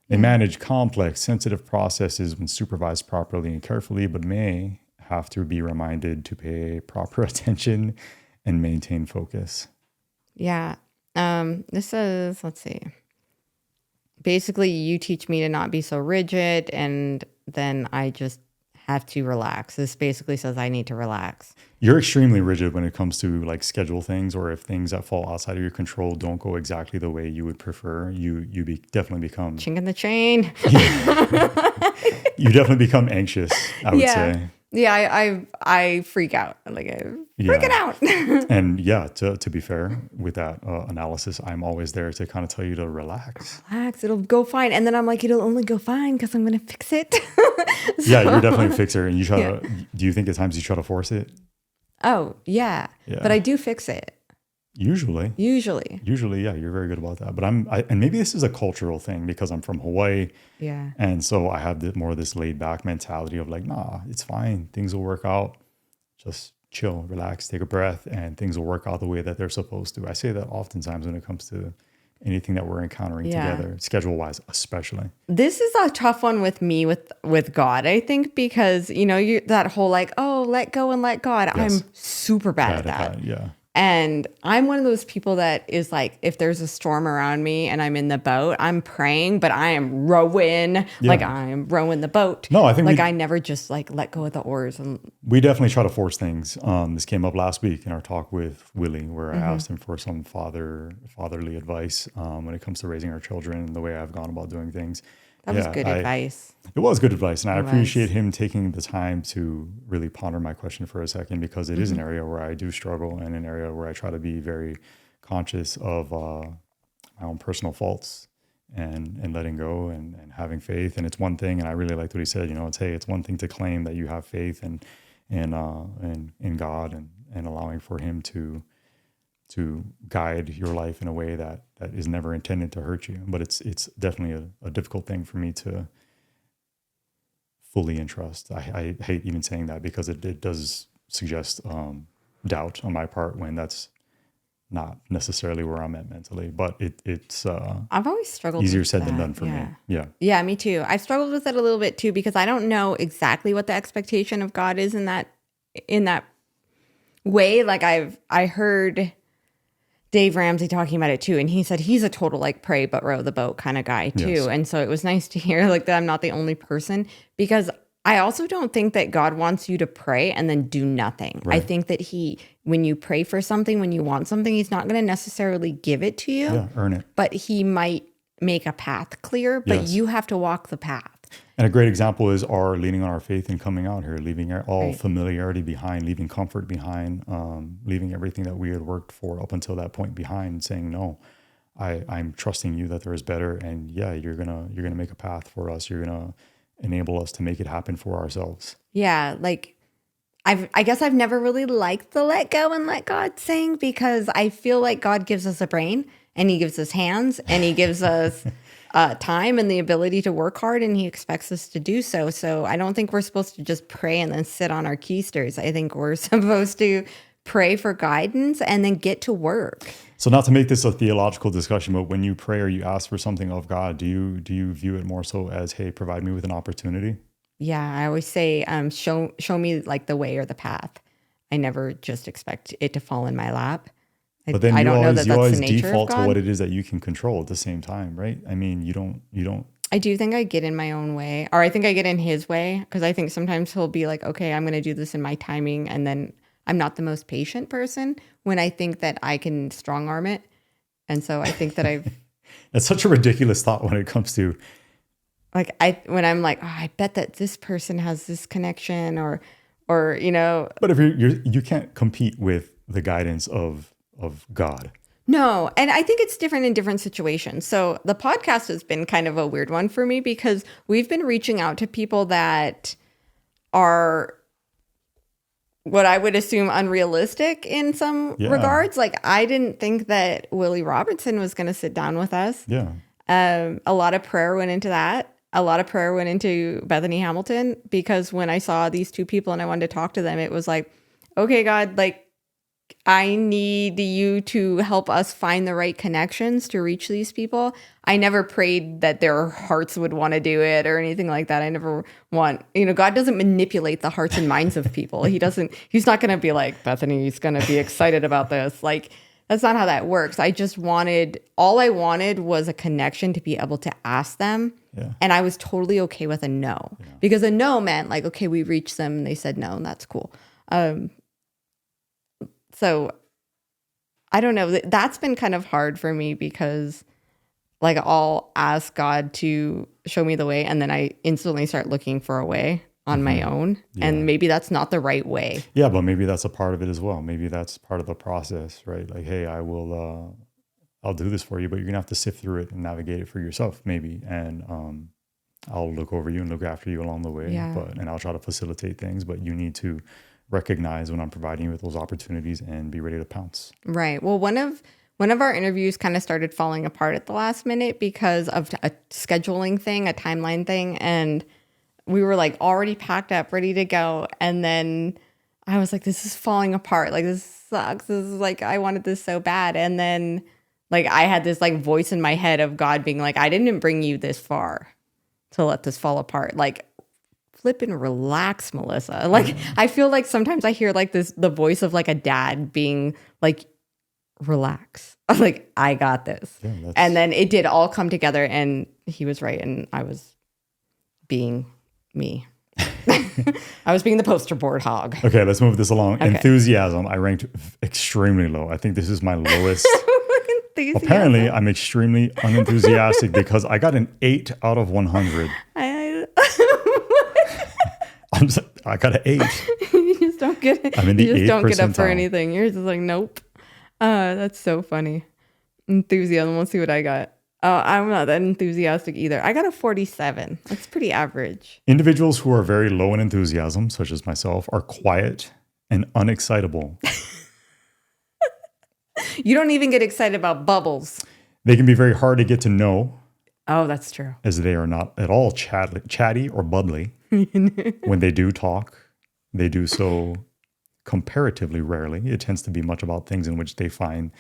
They manage complex, sensitive processes when supervised properly and carefully, but may have to be reminded to pay proper attention and maintain focus. Yeah. This says, let's see. Basically, you teach me to not be so rigid, and then I just have to relax. This basically says I need to relax. You're extremely rigid when it comes to like schedule things, or if things that fall outside of your control don't go exactly the way you would prefer, you definitely become chink in the chain. You definitely become anxious, I would say. Yeah, I freak out. Like I'm freaking out. And yeah, to be fair with that analysis, I'm always there to kind of tell you to relax. Relax, it'll go fine. And then I'm like, it'll only go fine because I'm gonna fix it. Yeah, you're definitely a fixer, and you try to. Do you think at times you try to force it? Oh yeah, but I do fix it. Usually, yeah, you're very good about that. But and maybe this is a cultural thing because I'm from Hawaii. Yeah. And so I have more of this laid back mentality of like, nah, it's fine. Things will work out. Just chill, relax, take a breath, and things will work out the way that they're supposed to. I say that oftentimes when it comes to anything that we're encountering together, schedule wise, especially. This is a tough one with me with God, I think, because you that whole like, oh, let go and let God. Yes. I'm super bad at that. Yeah. And I'm one of those people that is like, if there's a storm around me and I'm in the boat, I'm praying, but I am rowing. Yeah. Like I'm rowing the boat. No, I think like I never just like let go of the oars. And we definitely try to force things. This came up last week in our talk with Willie, where I asked him for some fatherly advice when it comes to raising our children and the way I've gone about doing things. That was good advice. It was good advice. And I appreciate him taking the time to really ponder my question for a second, because it is an area where I do struggle, and an area where I try to be very conscious of my own personal faults and letting go and having faith. And it's one thing, and I really liked what he said, it's one thing to claim that you have faith in God and allowing for him to guide your life in a way that is never intended to hurt you. But it's definitely a difficult thing for me to fully entrust. I hate even saying that, because it does suggest doubt on my part when that's not necessarily where I'm at mentally. But it's I've always struggled easier with said that. than done for me. Yeah, me too. I've struggled with it a little bit too, because I don't know exactly what the expectation of God is in that way. Like I heard Dave Ramsey talking about it too, and he said he's a total like pray but row the boat kind of guy too. Yes. And so it was nice to hear like that I'm not the only person, because I also don't think that God wants you to pray and then do nothing. Right. I think that when you pray for something, when you want something, he's not going to necessarily give it to you. Yeah, earn it. But he might make a path clear, but you have to walk the path. And a great example is our leaning on our faith and coming out here, leaving all familiarity behind, leaving comfort behind, leaving everything that we had worked for up until that point behind, saying, no, I'm trusting you that there is better. And yeah, you're gonna make a path for us. You're gonna enable us to make it happen for ourselves. Yeah, like I guess I've never really liked the let go and let God saying, because I feel like God gives us a brain, and he gives us hands, and he gives us time and the ability to work hard, and he expects us to do so. So I don't think we're supposed to just pray and then sit on our keisters. I think we're supposed to pray for guidance and then get to work. So not to make this a theological discussion, but when you pray or you ask for something of God, do you view it more so as, hey, provide me with an opportunity? Yeah, I always say, show me like the way or the path. I never just expect it to fall in my lap. But then you always default to what it is that you can control at the same time, right? I mean, you don't. I do think I get in my own way, or I think I get in his way, because I think sometimes he'll be like, okay, I'm going to do this in my timing. And then I'm not the most patient person when I think that I can strong arm it. And so I think that That's such a ridiculous thought when it comes to. Like when I'm like, oh, I bet that this person has this connection or. But if you can't compete with the guidance of God. No. And I think it's different in different situations. So the podcast has been kind of a weird one for me, because we've been reaching out to people that are what I would assume unrealistic in some regards. Like I didn't think that Willie Robertson was going to sit down with us. Yeah. A lot of prayer went into that. A lot of prayer went into Bethany Hamilton, because when I saw these two people and I wanted to talk to them, it was like, okay, God, like, I need you to help us find the right connections to reach these people. I never prayed that their hearts would want to do it or anything like that. I never want, God doesn't manipulate the hearts and minds of people. He's not going to be like, Bethany's going to be excited about this. Like, that's not how that works. All I wanted was a connection to be able to ask them. Yeah. And I was totally okay with a no. Yeah. Because a no meant like, okay, we reached them and they said no, and that's cool. So I don't know. That's been kind of hard for me because like I'll ask God to show me the way and then I instantly start looking for a way on my own. Yeah. And maybe that's not the right way. Yeah, but maybe that's a part of it as well. Maybe that's part of the process, right? Like, hey, I'll do this for you, but you're gonna have to sift through it and navigate it for yourself, maybe. And I'll look over you and look after you along the way. Yeah. And I'll try to facilitate things, but you need to recognize when I'm providing you with those opportunities and be ready to pounce. Right. Well, one of our interviews kind of started falling apart at the last minute because of a scheduling thing, a timeline thing. And we were like already packed up, ready to go. And then I was like, this is falling apart. Like, this sucks. This is like, I wanted this so bad. And then like, I had this like voice in my head of God being like, I didn't bring you this far to let this fall apart. Like, flip and relax, Melissa. Like, I feel like sometimes I hear like the voice of like a dad being like, relax. I'm like, I got this. Yeah, and then it did all come together and he was right. And I was being me. I was being the poster board hog. Okay, let's move this along. Okay. Enthusiasm, I ranked extremely low. I think this is my lowest. Apparently, I'm extremely unenthusiastic because I got an 8 out of 100. I got an 8. You just don't get it. I'm in the you just don't percentile. Get up for anything. You're just like, nope. That's so funny. Enthusiasm. Let's see what I got. I'm not that enthusiastic either. I got a 47. That's pretty average. Individuals who are very low in enthusiasm, such as myself, are quiet and unexcitable. You don't even get excited about bubbles. They can be very hard to get to know. Oh, that's true. As they are not at all chatty or bubbly. When they do talk, they do so comparatively rarely. It tends to be much about things in which they find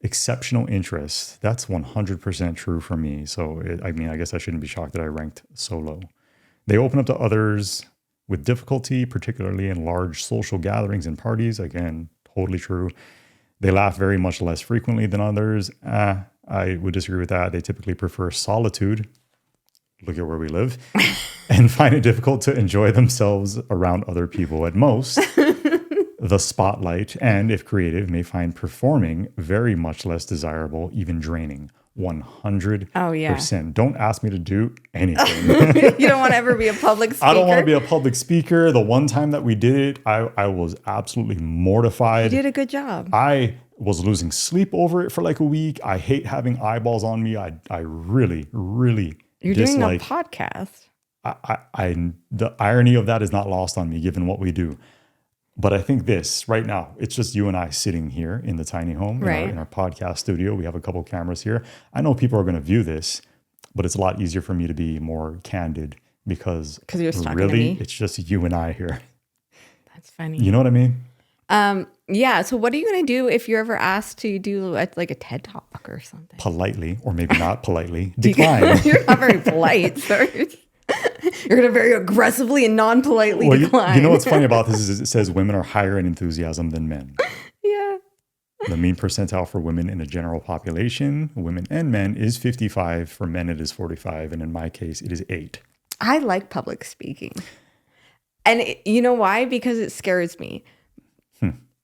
exceptional interest. That's 100% true for me. So, I guess I shouldn't be shocked that I ranked so low. They open up to others with difficulty, particularly in large social gatherings and parties. Again, totally true. They laugh very much less frequently than others. I would disagree with that. They typically prefer solitude. Look at where we live. And find it difficult to enjoy themselves around other people. At most, the spotlight, and if creative, may find performing very much less desirable, even draining. 100%. Oh, yeah. Don't ask me to do anything. You don't want to ever be a public speaker? I don't want to be a public speaker. The one time that we did it, I was absolutely mortified. You did a good job. I was losing sleep over it for like a week. I hate having eyeballs on me. I really, really You're dislike. Doing a podcast. The irony of that is not lost on me, given what we do. But I think this right now, it's just you and I sitting here in the tiny home, right, in our podcast studio. We have a couple cameras here. I know people are going to view this, but it's a lot easier for me to be more candid because you're stuck really, it's just you and I here. That's funny. You know what I mean? Yeah. So what are you going to do if you're ever asked to do like a TED Talk or something? Politely, or maybe not politely, decline. You're not very polite. So you're going to very aggressively and non-politely decline. You know what's funny about this is it says women are higher in enthusiasm than men. Yeah. The mean percentile for women in the general population, women and men, is 55. For men, it is 45. And in my case, it is 8. I like public speaking. And you know why? Because it scares me.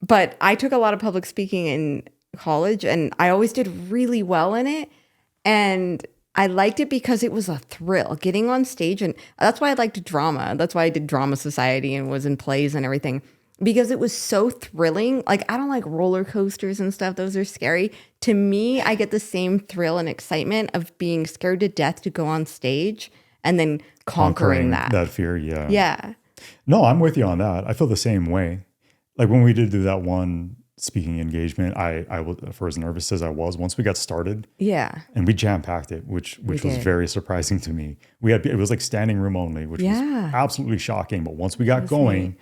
But I took a lot of public speaking in college and I always did really well in it. And I liked it because it was a thrill getting on stage. And that's why I liked drama. That's why I did drama society and was in plays and everything, because it was so thrilling. Like, I don't like roller coasters and stuff. Those are scary. To me, I get the same thrill and excitement of being scared to death to go on stage and then conquering that. That fear, yeah. Yeah. No, I'm with you on that. I feel the same way. Like when we did do that one speaking engagement, I was for as nervous as I was once we got started. Yeah. And we jam-packed it, which was very surprising to me. It was like standing room only, which was absolutely shocking. But once we got going,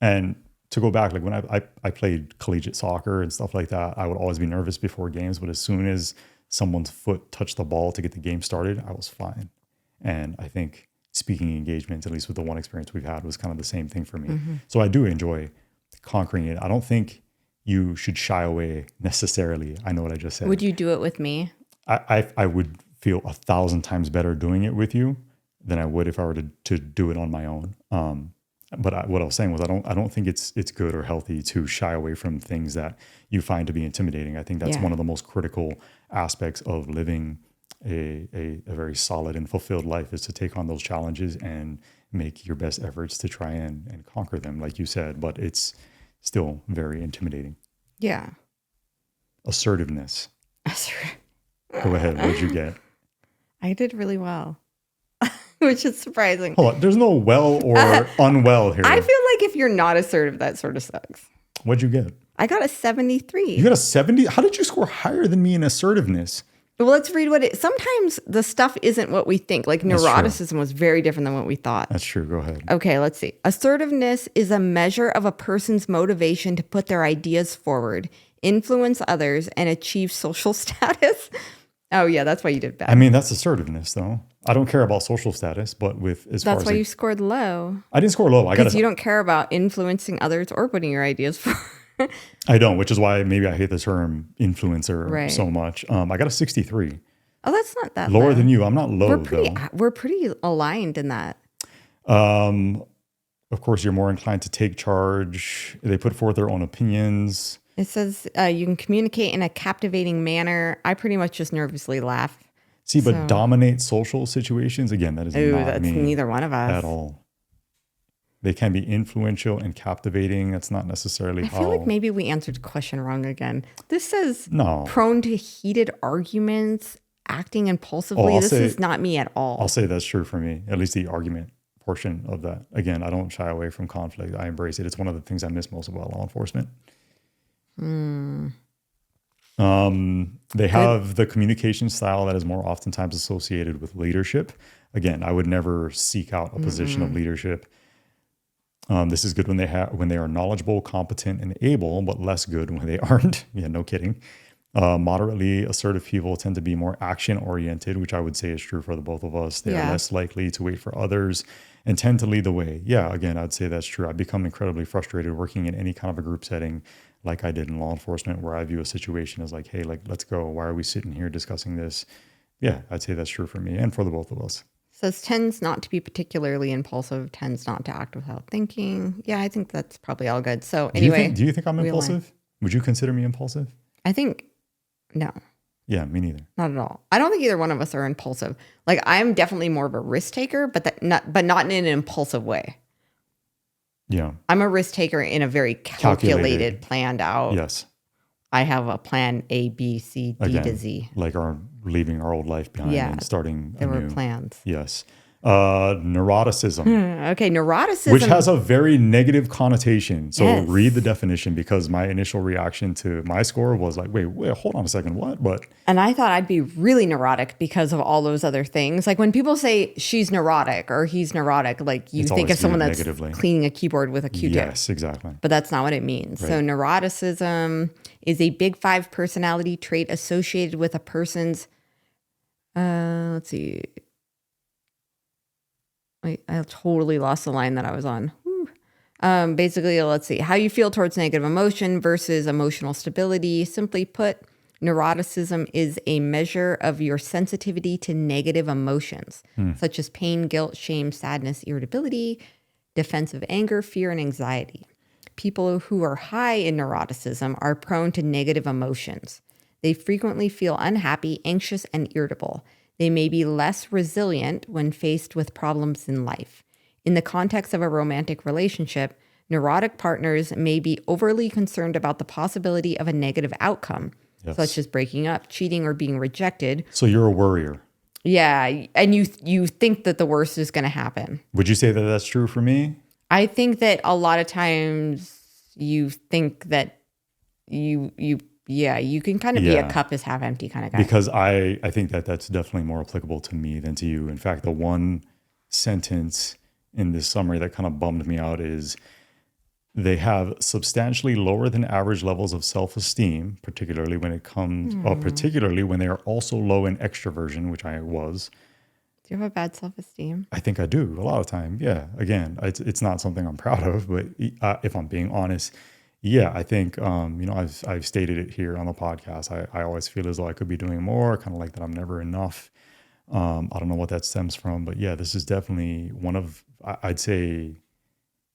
and to go back, like when I played collegiate soccer and stuff like that, I would always be nervous before games, but as soon as someone's foot touched the ball to get the game started, I was fine. And I think speaking engagements, at least with the one experience we've had, was kind of the same thing for me. So I do enjoy conquering it. I don't think you should shy away necessarily. I know what I just said. Would you do it with me? I would feel 1,000 times better doing it with you than I would if I were to do it on my own. But what I was saying was I don't think it's good or healthy to shy away from things that you find to be intimidating. I think that's one of the most critical aspects of living a very solid and fulfilled life, is to take on those challenges and make your best efforts to try and conquer them, like you said, but it's still very intimidating. Yeah. Assertiveness. Go ahead. What'd you get? I did really well, which is surprising. Hold on. There's no well or unwell here. I feel like if you're not assertive, that sort of sucks. What'd you get? I got a 73. You got a 70? How did you score higher than me in assertiveness? Well, let's read what it... Sometimes the stuff isn't what we think. Like neuroticism was very different than what we thought. That's true. Go ahead. Okay, let's see. Assertiveness is a measure of a person's motivation to put their ideas forward, influence others, and achieve social status. Oh, yeah, that's why you did bad. I mean, that's assertiveness, though. I don't care about social status, but that's why you scored low. I didn't score low. Because you don't care about influencing others or putting your ideas forward. I don't, which is why maybe I hate the term influencer so much. I got a 63. Oh, that's not that lower low. Than you. I'm not low, We're pretty aligned in that. Of course, you're more inclined to take charge. They put forth their own opinions. It says you can communicate in a captivating manner. I pretty much just nervously laugh. See, but dominate social situations, again, that is not me neither one of us. At all. They can be influential and captivating. That's not necessarily how... I feel like maybe we answered the question wrong again. This says no. Prone to heated arguments, acting impulsively. This is not me at all. I'll say that's true for me, at least the argument portion of that. Again, I don't shy away from conflict. I embrace it. It's one of the things I miss most about law enforcement. They have the communication style that is more oftentimes associated with leadership. Again, I would never seek out a position of leadership. This is good when they are knowledgeable, competent, and able, but less good when they aren't. Yeah, no kidding. Moderately assertive people tend to be more action-oriented, which I would say is true for the both of us. They are less likely to wait for others and tend to lead the way. Yeah, again, I'd say that's true. I've become incredibly frustrated working in any kind of a group setting like I did in law enforcement, where I view a situation as like, hey, like, let's go. Why are we sitting here discussing this? Yeah, I'd say that's true for me and for the both of us. Says tends not to be particularly impulsive, tends not to act without thinking. Yeah, I think that's probably all good. So anyway. Do you think I'm impulsive? Would you consider me impulsive? I think, no. Yeah, me neither. Not at all. I don't think either one of us are impulsive. Like, I'm definitely more of a risk taker, but not in an impulsive way. Yeah. I'm a risk taker in a very calculated, planned out. Yes. I have a plan A, B, C, D to Z. Like leaving our old life behind and starting there anew. Were plans. Yes. Neuroticism. Okay, neuroticism. Which has a very negative connotation. So read the definition, because my initial reaction to my score was like, wait, hold on a second, what? But and I thought I'd be really neurotic because of all those other things. Like when people say she's neurotic or he's neurotic, like you think of someone that's cleaning a keyboard with a Q-tip. Yes, exactly. But that's not what it means. Right. So neuroticism is a big 5 personality trait associated with a person's, let's see. Wait, I totally lost the line that I was on. Basically, let's see. How you feel towards negative emotion versus emotional stability. Simply put, neuroticism is a measure of your sensitivity to negative emotions, such as pain, guilt, shame, sadness, irritability, defensive anger, fear, and anxiety. People who are high in neuroticism are prone to negative emotions. They frequently feel unhappy, anxious, and irritable. They may be less resilient when faced with problems in life. In the context of a romantic relationship, neurotic partners may be overly concerned about the possibility of a negative outcome, such as breaking up, cheating, or being rejected. So you're a worrier. Yeah, and you think that the worst is going to happen. Would you say that that's true for me? I think that a lot of times you think that you can kind of be a cup is half empty kind of guy. Because I think that that's definitely more applicable to me than to you. In fact, the one sentence in this summary that kind of bummed me out is, They have substantially lower than average levels of self-esteem, particularly when it comes, particularly when they are also low in extraversion, which I was. Do you have a bad self-esteem? I think I do a lot of time. Yeah. Again, it's not something I'm proud of, but if I'm being honest, yeah, I think, I've stated it here on the podcast. I always feel as though I could be doing more, kind of like that I'm never enough. I don't know what that stems from, but yeah, this is definitely one of, I'd say,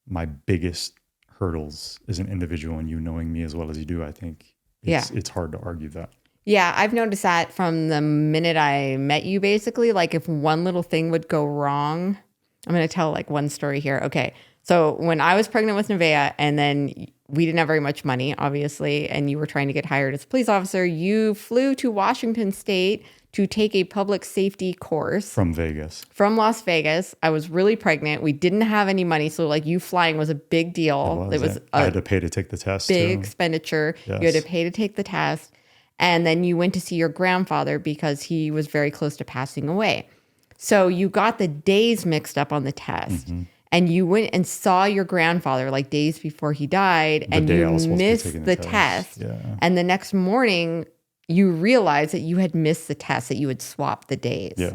my biggest hurdles as an individual, and you knowing me as well as you do, I think it's hard to argue that. Yeah, I've noticed that from the minute I met you, basically. Like if one little thing would go wrong, I'm going to tell like one story here. Okay. So when I was pregnant with Nevaeh, and then we didn't have very much money, obviously, and you were trying to get hired as a police officer, you flew to Washington State to take a public safety course. From Vegas. From Las Vegas. I was really pregnant. We didn't have any money. So like you flying was a big deal. It was I had to pay to take the test. Big expenditure. Yes. You had to pay to take the test. And then you went to see your grandfather because he was very close to passing away. So you got the days mixed up on the test. Mm-hmm. And you went and saw your grandfather like days before he died. And you missed the test. Yeah. And the next morning, you realized that you had missed the test, that you had swapped the days. Yeah.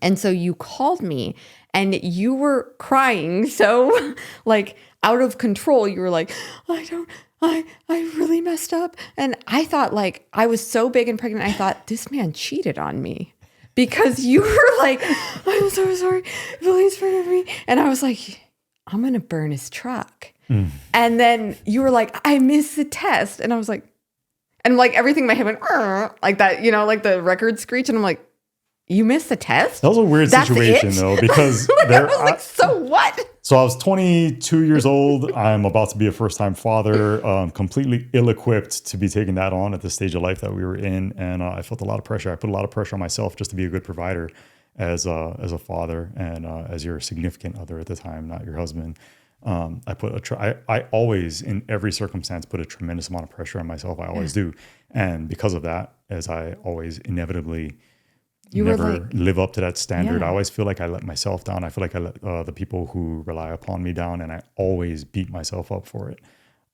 And so you called me and you were crying so like out of control. You were like, I really messed up. And I thought like, I was so big and pregnant. I thought this man cheated on me because you were like, I'm so sorry. Please forgive me. And I was like, I'm going to burn his truck. Mm. And then you were like, I missed the test. And I was like, and like everything in my head went like that, like the record screech. And I'm like, you missed the test? That was a weird situation though, because I was like, so what? So I was 22 years old. I'm about to be a first-time father, completely ill-equipped to be taking that on at the stage of life that we were in. And I felt a lot of pressure. I put a lot of pressure on myself just to be a good provider as a father and as your significant other at the time, not your husband. I always, in every circumstance, put a tremendous amount of pressure on myself. I always do. And because of that, as I always inevitably never live up to that standard, I always feel like I let myself down. I feel like I let the people who rely upon me down, and I always beat myself up for it.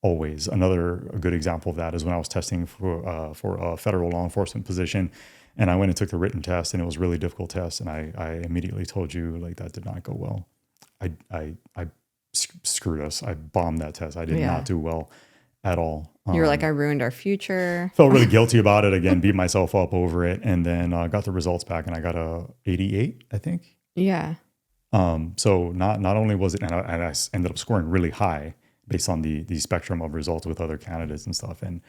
Always. Another good example of that is when I was testing for a federal law enforcement position, and I went and took the written test, and it was a really difficult test. And I immediately told you like that did not go well. I screwed us. I bombed that test. I did not do well at all. You were like, I ruined our future. Felt really guilty about it. Again, beat myself up over it. And then got the results back and I got a 88, I think. Yeah. So not only was it, and I ended up scoring really high based on the spectrum of results with other candidates and stuff. And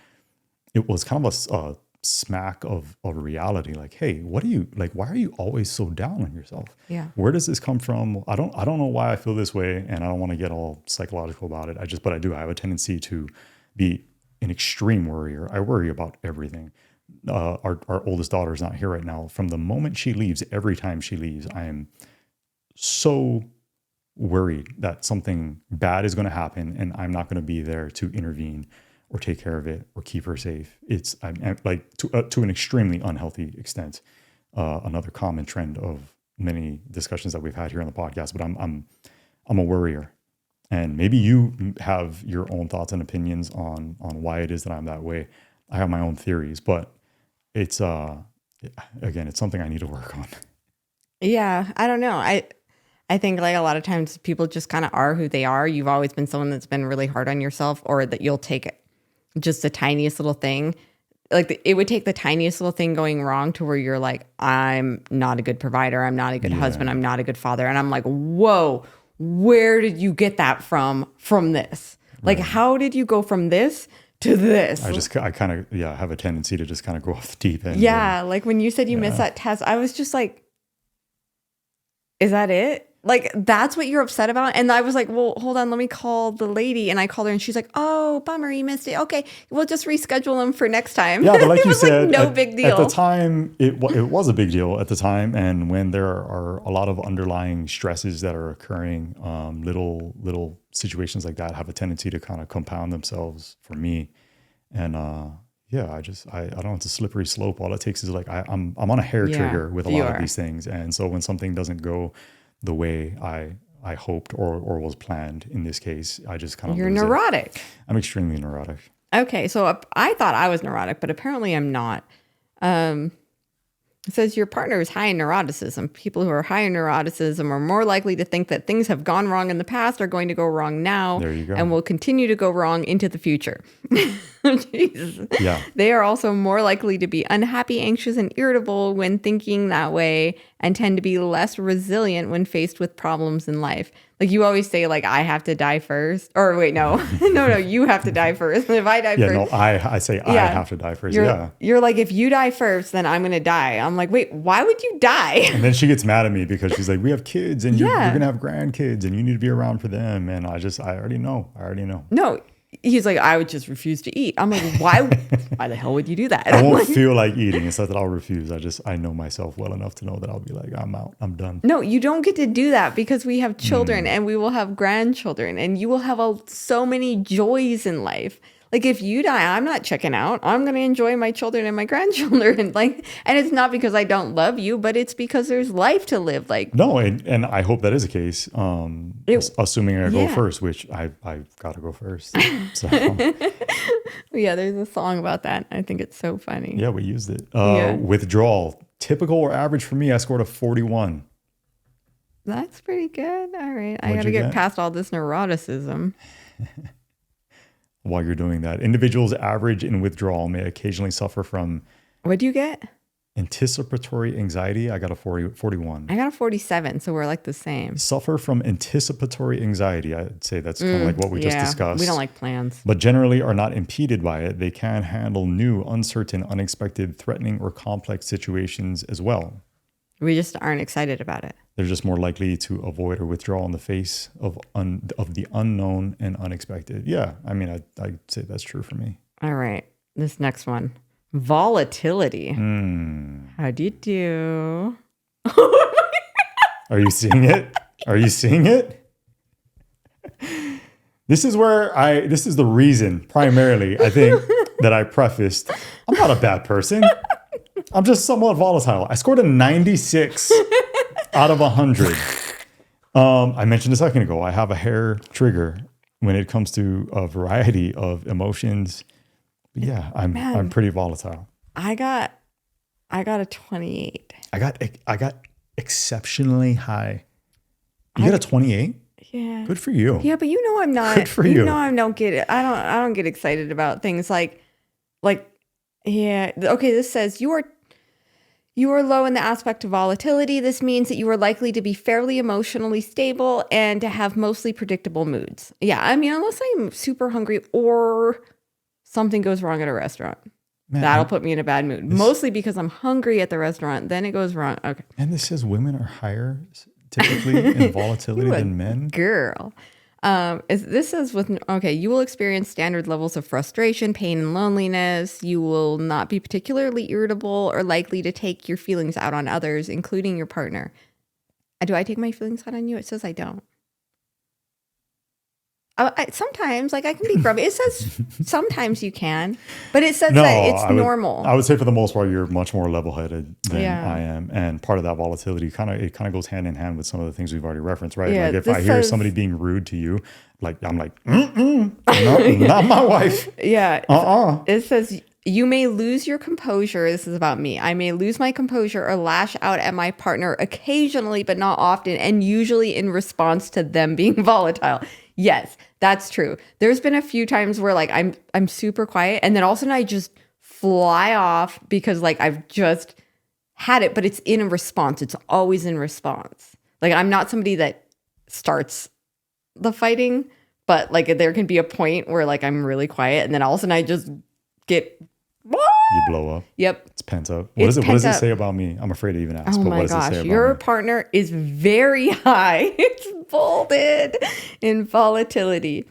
it was kind of a smack of reality. Like, hey, why are you always so down on yourself? Yeah. Where does this come from? I don't know why I feel this way, and I don't want to get all psychological about it. But I do. I have a tendency to be an extreme worrier. I worry about everything. Our oldest daughter is not here right now. From the moment she leaves, every time she leaves, I am so worried that something bad is going to happen and I'm not going to be there to intervene or take care of it or keep her safe. I'm like to an extremely unhealthy extent. Another common trend of many discussions that we've had here on the podcast, but I'm a worrier. And maybe you have your own thoughts and opinions on why it is that I'm that way. I have my own theories, but it's again, it's something I need to work on. Yeah, I don't know. I think like a lot of times people just kind of are who they are. You've always been someone that's been really hard on yourself, or that you'll take just the tiniest little thing. Like it would take the tiniest little thing going wrong to where you're like, I'm not a good provider. I'm not a good husband. I'm not a good father. And I'm like, whoa, where did you get that from this? Like, how did you go from this to this? I kind of have a tendency to just kind of go off the deep end. Yeah. Like when you said you missed that test, I was just like, is that it? Like, that's what you're upset about? And I was like, well, hold on, let me call the lady. And I called her and she's like, oh, bummer, you missed it. Okay, we'll just reschedule them for next time. Yeah, but like you said, like, no big deal. At the time, it was a big deal at the time. And when there are a lot of underlying stresses that are occurring, little situations like that have a tendency to kind of compound themselves for me. And I don't know, it's a slippery slope. All it takes is like, I'm on a hair trigger with a lot of these things. And so when something doesn't go the way I I hoped or was planned in this case. I just kind of You're neurotic. I'm extremely neurotic. Okay, so I thought I was neurotic, but apparently I'm not. It says your partner is high in neuroticism. People who are high in neuroticism are more likely to think that things have gone wrong in the past, are going to go wrong now, There you go. and will continue to go wrong into the future. Jesus. Yeah. They are also more likely to be unhappy, anxious, and irritable when thinking that way, and tend to be less resilient when faced with problems in life. Like you always say, like, I have to die first. Or wait, no, no, you have to die first. If I die first. No, I say I have to die first. You're like, if you die first, then I'm going to die. I'm like, wait, why would you die? And then she gets mad at me because she's like, we have kids and you're going to have grandkids and you need to be around for them. And I already know. No, he's like, I would just refuse to eat. I'm like, why the hell would you do that? I won't feel like eating. It's not that I'll refuse. I know myself well enough to know that I'll be like, I'm out. I'm done. No, you don't get to do that because we have children and we will have grandchildren and you will have so many joys in life. Like if you die, I'm not checking out. I'm going to enjoy my children and my grandchildren. Like, and it's not because I don't love you, but it's because there's life to live. Like, no, and I hope that is the case. Assuming I go first, which I've got to go first. So yeah, there's a song about that. I think it's so funny. Yeah, we used it. Withdrawal, typical or average for me. I scored a 41. That's pretty good. All right, I got to get past all this neuroticism. While you're doing that, individuals average in withdrawal may occasionally suffer from. What do you get? Anticipatory anxiety. I got a 41. I got a 47, so we're like the same. Suffer from anticipatory anxiety. I'd say that's kind of like what we just discussed. We don't like plans. But generally are not impeded by it. They can handle new, uncertain, unexpected, threatening, or complex situations as well. We just aren't excited about it. They're just more likely to avoid or withdraw in the face of the unknown and unexpected. Yeah, I mean, I'd say that's true for me. All right, this next one. Volatility. How'd you do? Are you seeing it? Are you seeing it? This is the reason primarily, I think, that I prefaced, I'm not a bad person. I'm just somewhat volatile. I scored a 96 out of 100. I mentioned a second ago, I have a hair trigger when it comes to a variety of emotions. Yeah, I'm pretty volatile. I got a 28. I got exceptionally high. You got a 28? Yeah. Good for you. Yeah, but you know I'm not. Good for you. You know I don't get it. I don't get excited about things like yeah. Okay, this says you are low in the aspect of volatility. This means that you are likely to be fairly emotionally stable and to have mostly predictable moods. Yeah, I mean, unless I'm super hungry or something goes wrong at a restaurant. Man, that'll put me in a bad mood. Mostly because I'm hungry at the restaurant. Then it goes wrong. Okay. And this says women are higher typically in volatility than men. Girl. This says you will experience standard levels of frustration, pain, and loneliness. You will not be particularly irritable or likely to take your feelings out on others, including your partner. Do I take my feelings out on you? It says I don't. Sometimes, I can be grumpy. It says sometimes you can, but it says that it's normal. I would say for the most part, you're much more level-headed than I am. And part of that volatility kind of goes hand in hand with some of the things we've already referenced, right? Yeah, like if I hear somebody being rude to you, I'm like, not my wife. Yeah. It says you may lose your composure. This is about me. I may lose my composure or lash out at my partner occasionally, but not often, and usually in response to them being volatile. Yes, that's true. There's been a few times where I'm super quiet and then all of a sudden I just fly off because I've just had it, but it's in a response. It's always in response. I'm not somebody that starts the fighting, but there can be a point where I'm really quiet and then all of a sudden I just get you blow up. Yep. It's pent up. What does it say about me? I'm afraid to even ask. Oh but my what does gosh. It say about Your me? partner is very high. It's bolded in volatility.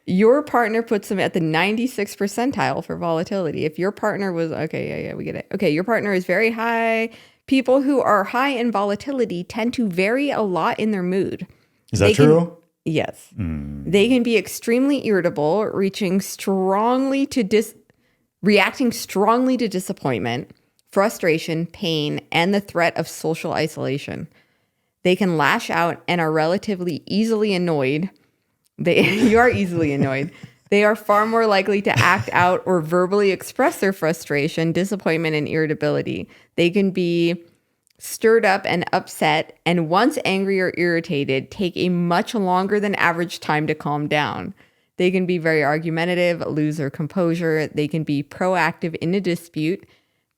Your partner puts them at the 96th percentile for volatility. If your partner was, we get it. Okay, your partner is very high. People who are high in volatility tend to vary a lot in their mood. Is that true? Yes. They can be extremely irritable, reacting strongly to disappointment, frustration, pain, and the threat of social isolation. They can lash out and are relatively easily annoyed. You are easily annoyed. They are far more likely to act out or verbally express their frustration, disappointment, and irritability. They can be stirred up and upset, and once angry or irritated, take a much longer than average time to calm down. They can be very argumentative, lose their composure. They can be proactive in a dispute,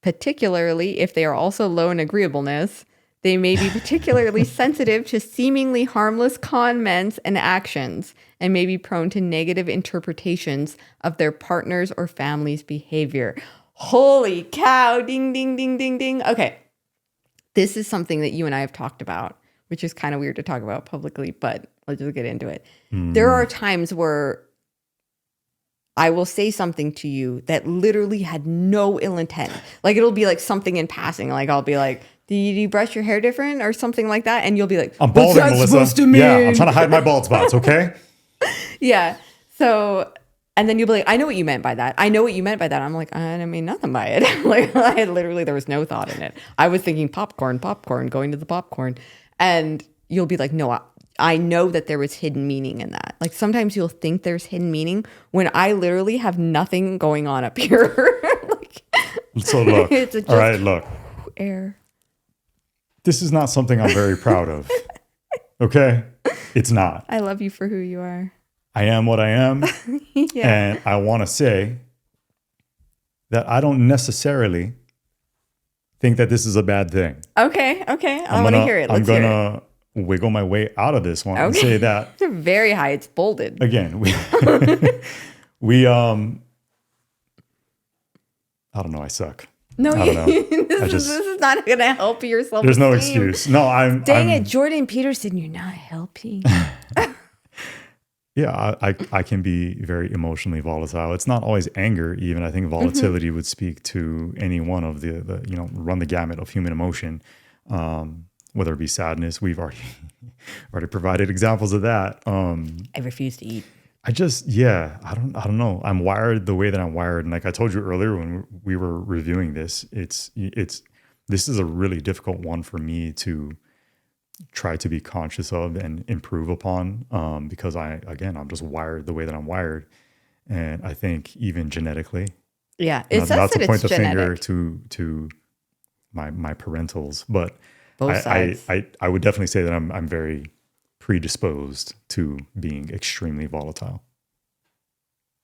particularly if they are also low in agreeableness. They may be particularly sensitive to seemingly harmless comments and actions, and may be prone to negative interpretations of their partner's or family's behavior. Holy cow. Ding, ding, ding, ding, ding. Okay. This is something that you and I have talked about, which is kind of weird to talk about publicly, but let's just get into it. There are times where I will say something to you that literally had no ill intent. Like it'll be like something in passing. Like I'll be like, do you brush your hair different or something like that? And you'll be like, I'm balding, Melissa. Yeah, I'm trying to hide my bald spots, okay? Yeah. So, and then you'll be like, I know what you meant by that. I know what you meant by that. I'm like, I didn't mean nothing by it. Like I literally, there was no thought in it. I was thinking popcorn, going to the popcorn. And you'll be like, no, I know that there was hidden meaning in that. Like sometimes you'll think there's hidden meaning when I literally have nothing going on up here. Like, so look, all right, look. Air. This is not something I'm very proud of. Okay? It's not. I love you for who you are. I am what I am. Yeah. And I want to say that I don't necessarily think that this is a bad thing. Okay. I want to hear it. I'm going to wiggle my way out of this one and say that. It's very high. It's bolded. Again, I don't know. I suck. No, I don't know. this is not going to help your self-esteem. There's no excuse. No, Dang it, Jordan Peterson, you're not helping. Yeah, I can be very emotionally volatile. It's not always anger, even. I think volatility would speak to any one of the run the gamut of human emotion, whether it be sadness. We've already provided examples of that. I refuse to eat. I don't know. I'm wired the way that I'm wired. And like I told you earlier when we were reviewing this, this is a really difficult one for me to try to be conscious of and improve upon, because I'm just wired the way that I'm wired. And I think even genetically, it says not that to point it's the genetic. finger to my parentals, but Both sides. I would definitely say that I'm very predisposed to being extremely volatile.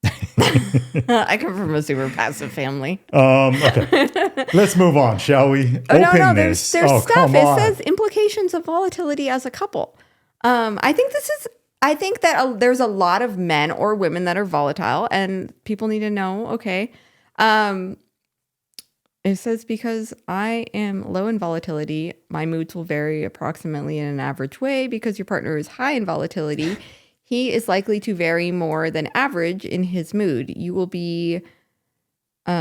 I come from a super passive family. Okay. Let's move on, shall we? No, there's stuff. It says implications of volatility as a couple. I think that there's a lot of men or women that are volatile, and people need to know, okay. It says, because I am low in volatility, my moods will vary approximately in an average way. Because your partner is high in volatility, he is likely to vary more than average in his mood. You will be, we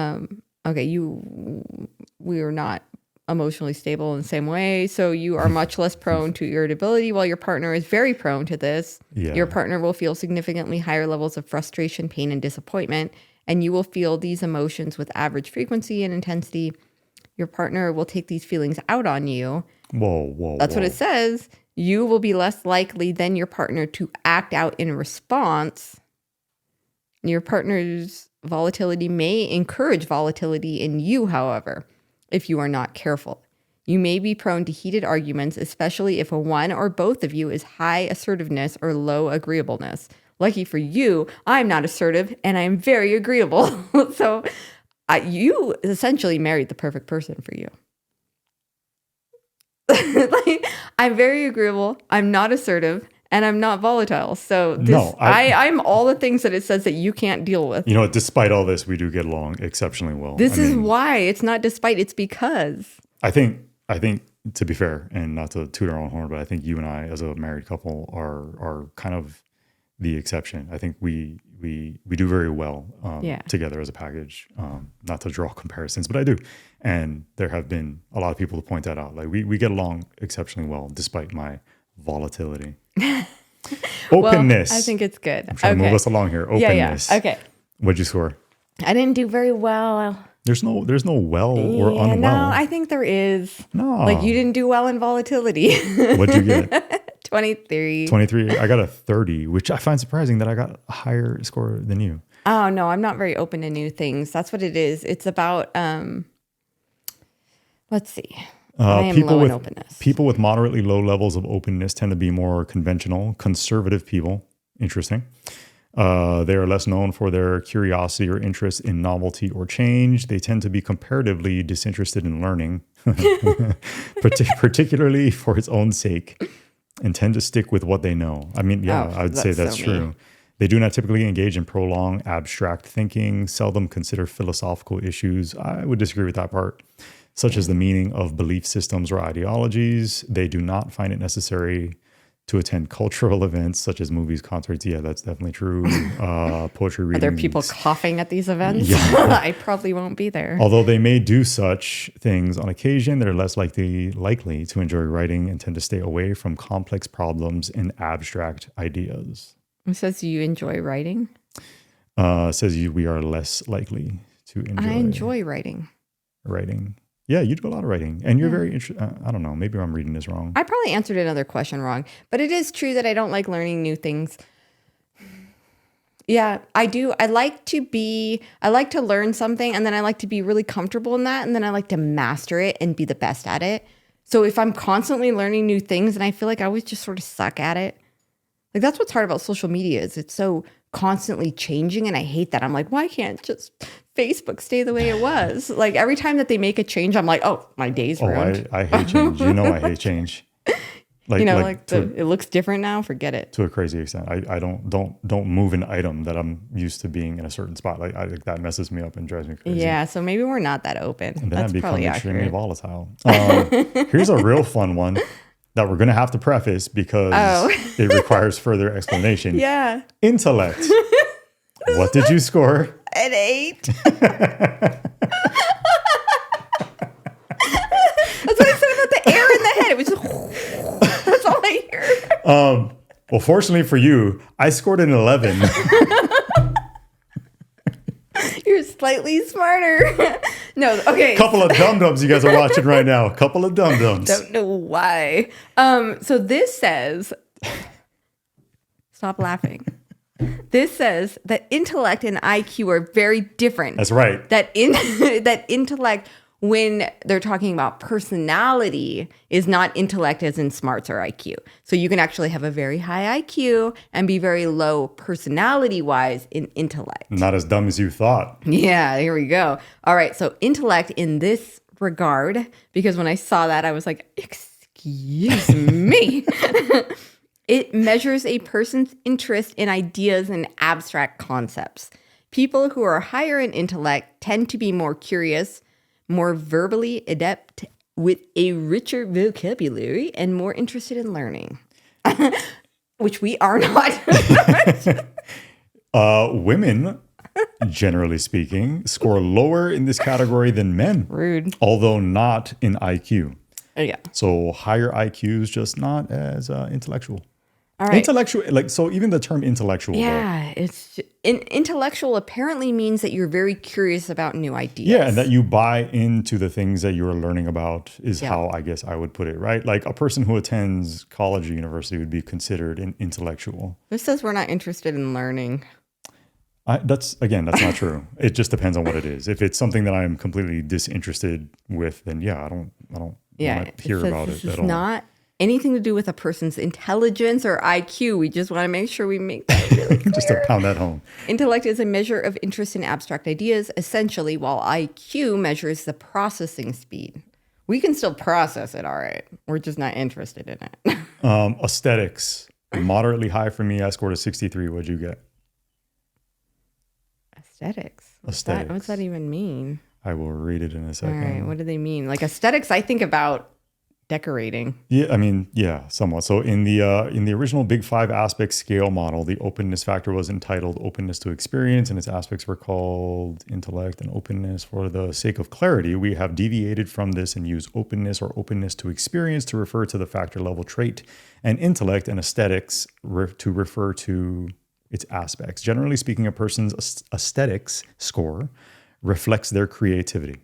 are not emotionally stable in the same way. So you are much less prone to irritability, while your partner is very prone to this. Yeah. Your partner will feel significantly higher levels of frustration, pain, and disappointment. And you will feel these emotions with average frequency and intensity. Your partner will take these feelings out on you. Whoa. That's what it says. You will be less likely than your partner to act out in response. Your partner's volatility may encourage volatility in you, however, if you are not careful. You may be prone to heated arguments, especially if one or both of you is high assertiveness or low agreeableness. Lucky for you, I'm not assertive and I'm very agreeable. So you essentially married the perfect person for you. Like, I'm very agreeable, I'm not assertive, and I'm not volatile. So I'm all the things that it says that you can't deal with. You know what? Despite all this, we do get along exceptionally well. This is why. It's not despite, it's because. I think to be fair, and not to toot our own horn, but I think you and I as a married couple are kind of the exception. I think we do very well together as a package. Not to draw comparisons, but I do. And there have been a lot of people to point that out. Like we get along exceptionally well despite my volatility. Openness. Well, I think it's good. I'm trying to move us along here. Openness. Yeah. Okay. What'd you score? I didn't do very well. There's no well or Yeah, unwell. no, I think there is. No. Like you didn't do well in volatility. What'd you get? 23. 23. I got a 30, which I find surprising that I got a higher score than you. Oh no, I'm not very open to new things. That's what it is. It's about let's see. I am low in openness. People with moderately low levels of openness tend to be more conventional, conservative people. Interesting. They are less known for their curiosity or interest in novelty or change. They tend to be comparatively disinterested in learning, particularly for its own sake, and tend to stick with what they know. I mean, yeah, I would say that's true. They do not typically engage in prolonged abstract thinking, seldom consider philosophical issues. I would disagree with that part, such as the meaning of belief systems or ideologies. They do not find it necessary to attend cultural events such as movies, concerts. Yeah, that's definitely true. Poetry readings. Are there people coughing at these events? Yeah. I probably won't be there. Although they may do such things on occasion, they're less likely to enjoy writing and tend to stay away from complex problems and abstract ideas. It says you enjoy writing? We are less likely to enjoy. I enjoy writing. Yeah, you do a lot of writing, and you're very interested. I don't know. Maybe I'm reading this wrong. I probably answered another question wrong, but it is true that I don't like learning new things. Yeah, I do. I like to learn something, and then I like to be really comfortable in that, and then I like to master it and be the best at it. So if I'm constantly learning new things and I feel like I always just sort of suck at it, like that's what's hard about social media is it's so constantly changing, and I hate that. I'm like, why can't just Facebook stay the way it was? Like every time that they make a change, I'm like, oh, my day's ruined. I hate change. You know, I hate change. It looks different now. Forget it. To a crazy extent. I don't move an item that I'm used to being in a certain spot. Like that messes me up and drives me crazy. Yeah, so maybe we're not that open. And then that's I become probably extremely accurate. volatile. Here's a real fun one that we're going to have to preface because it requires further explanation. Yeah. Intellect. What did you score? An 8. That's what I said about the air in the head. It was just, that's all I hear. Well, fortunately for you, I scored an 11. You're slightly smarter. No, okay. Couple of dum-dums you guys are watching right now. Couple of dum-dums. Don't know why. So this says, stop laughing. This says that intellect and IQ are very different. That's right. That intellect, when they're talking about personality, is not intellect as in smarts or IQ. So you can actually have a very high IQ and be very low personality-wise in intellect. Not as dumb as you thought. Yeah, here we go. All right, so intellect in this regard, because when I saw that, I was like, excuse me. It measures a person's interest in ideas and abstract concepts. People who are higher in intellect tend to be more curious, more verbally adept, with a richer vocabulary, and more interested in learning. Which we are not. Women, generally speaking, score lower in this category than men. Rude. Although not in IQ. Yeah. So higher IQs, just not as intellectual. All right. Intellectual, so even the term intellectual. Yeah, it's intellectual apparently means that you're very curious about new ideas. Yeah, and that you buy into the things that you're learning about is how I guess I would put it, right? Like a person who attends college or university would be considered an intellectual. This says we're not interested in learning. That's not true. It just depends on what it is. If it's something that I'm completely disinterested with, then I don't want to hear about it at all. Not anything to do with a person's intelligence or IQ. We just want to make sure we make that really clear. Just to pound that home. Intellect is a measure of interest in abstract ideas, essentially, while IQ measures the processing speed. We can still process it, all right. We're just not interested in it. Aesthetics, moderately high for me. I scored a 63. What'd you get? Aesthetics. What's that even mean? I will read it in a second. All right. What do they mean? Like aesthetics, I think about decorating. Yeah, I mean, somewhat. So in the original Big Five aspect scale model, the openness factor was entitled openness to experience, and its aspects were called intellect and openness. For the sake of clarity, we have deviated from this and used openness or openness to experience to refer to the factor level trait, and intellect and aesthetics to refer to its aspects. Generally speaking, a person's aesthetics score reflects their creativity.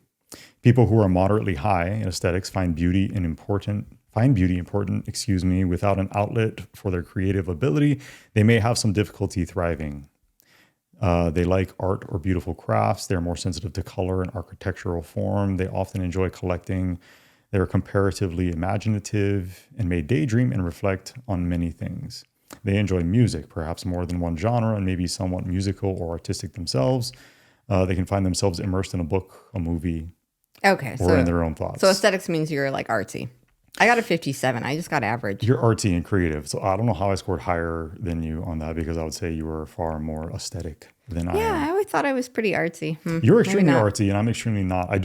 People who are moderately high in aesthetics find beauty important, without an outlet for their creative ability. They may have some difficulty thriving. They like art or beautiful crafts. They're more sensitive to color and architectural form. They often enjoy collecting. They're comparatively imaginative and may daydream and reflect on many things. They enjoy music, perhaps more than one genre, and maybe somewhat musical or artistic themselves. They can find themselves immersed in a book, a movie, or in their own thoughts. So aesthetics means you're like artsy. I got a 57. I just got average. You're artsy and creative. So I don't know how I scored higher than you on that, because I would say you were far more aesthetic than I am. Yeah, I always thought I was pretty artsy. You're extremely artsy, and I'm extremely not. I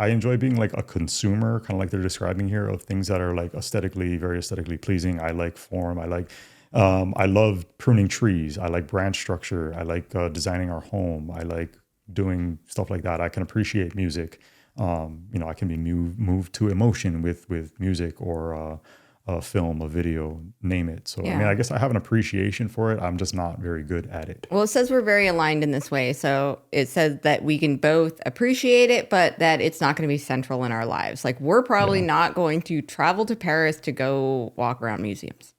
enjoy being like a consumer, kind of like they're describing here, of things that are like very aesthetically pleasing. I like form. I love pruning trees. I like branch structure. I like designing our home. I like doing stuff like that. I can appreciate music. I can be moved to emotion with music or a film, a video, name it. So, I guess I have an appreciation for it. I'm just not very good at it. Well, it says we're very aligned in this way. So it says that we can both appreciate it, but that it's not going to be central in our lives. Like, we're probably not going to travel to Paris to go walk around museums.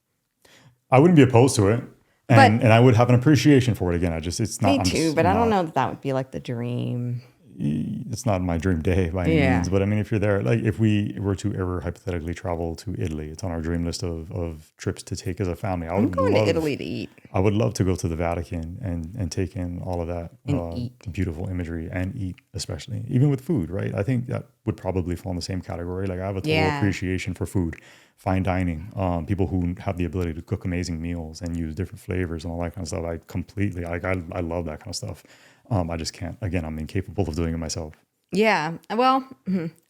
I wouldn't be opposed to it. And I would have an appreciation for it. Again, it's not. Me too, but I don't know that would be like the dream. It's not my dream day by any means, but I mean, if you're there, like if we were to ever hypothetically travel to Italy, it's on our dream list of trips to take as a family. I'm going to Italy to eat. I would love to go to the Vatican and take in all of that beautiful imagery and eat, especially even with food, right? I think that would probably fall in the same category. Like, I have a total appreciation for food, fine dining, people who have the ability to cook amazing meals and use different flavors and all that kind of stuff. I love that kind of stuff. I just can't. Again, I'm incapable of doing it myself. Yeah. Well,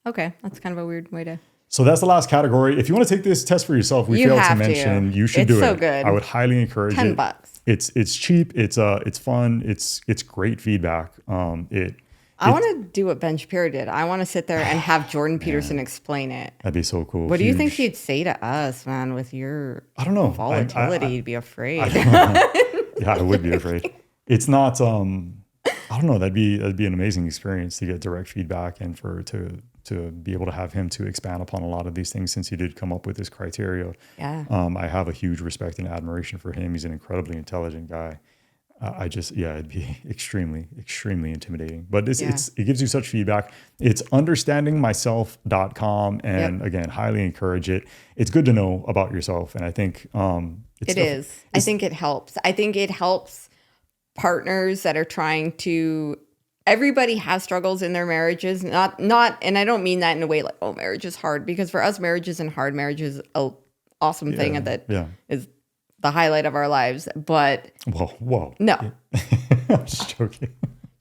okay. That's kind of a weird way to. So that's the last category. If you want to take this test for yourself, we failed to mention you should do it. It's so good. I would highly encourage it. $10. It's cheap. It's fun. It's great feedback. I want to do what Ben Shapiro did. I want to sit there and have Jordan Peterson explain it. That'd be so cool. What do you think she'd say to us, man, with your volatility? You'd be afraid. Yeah, I would be afraid. It's not. I don't know. That'd be an amazing experience to get direct feedback and to be able to have him to expand upon a lot of these things, since he did come up with this criteria. Yeah. I have a huge respect and admiration for him. He's an incredibly intelligent guy. It'd be extremely, extremely intimidating, but it gives you such feedback. It's understandingmyself.com. And again, highly encourage it. It's good to know about yourself. And I think, I think it helps. I think it helps partners that are trying to, everybody has struggles in their marriages, not, and I don't mean that in a way like, oh, marriage is hard, because for us, marriage isn't hard. Marriage is an awesome thing that is the highlight of our lives. But whoa. No. I'm just joking.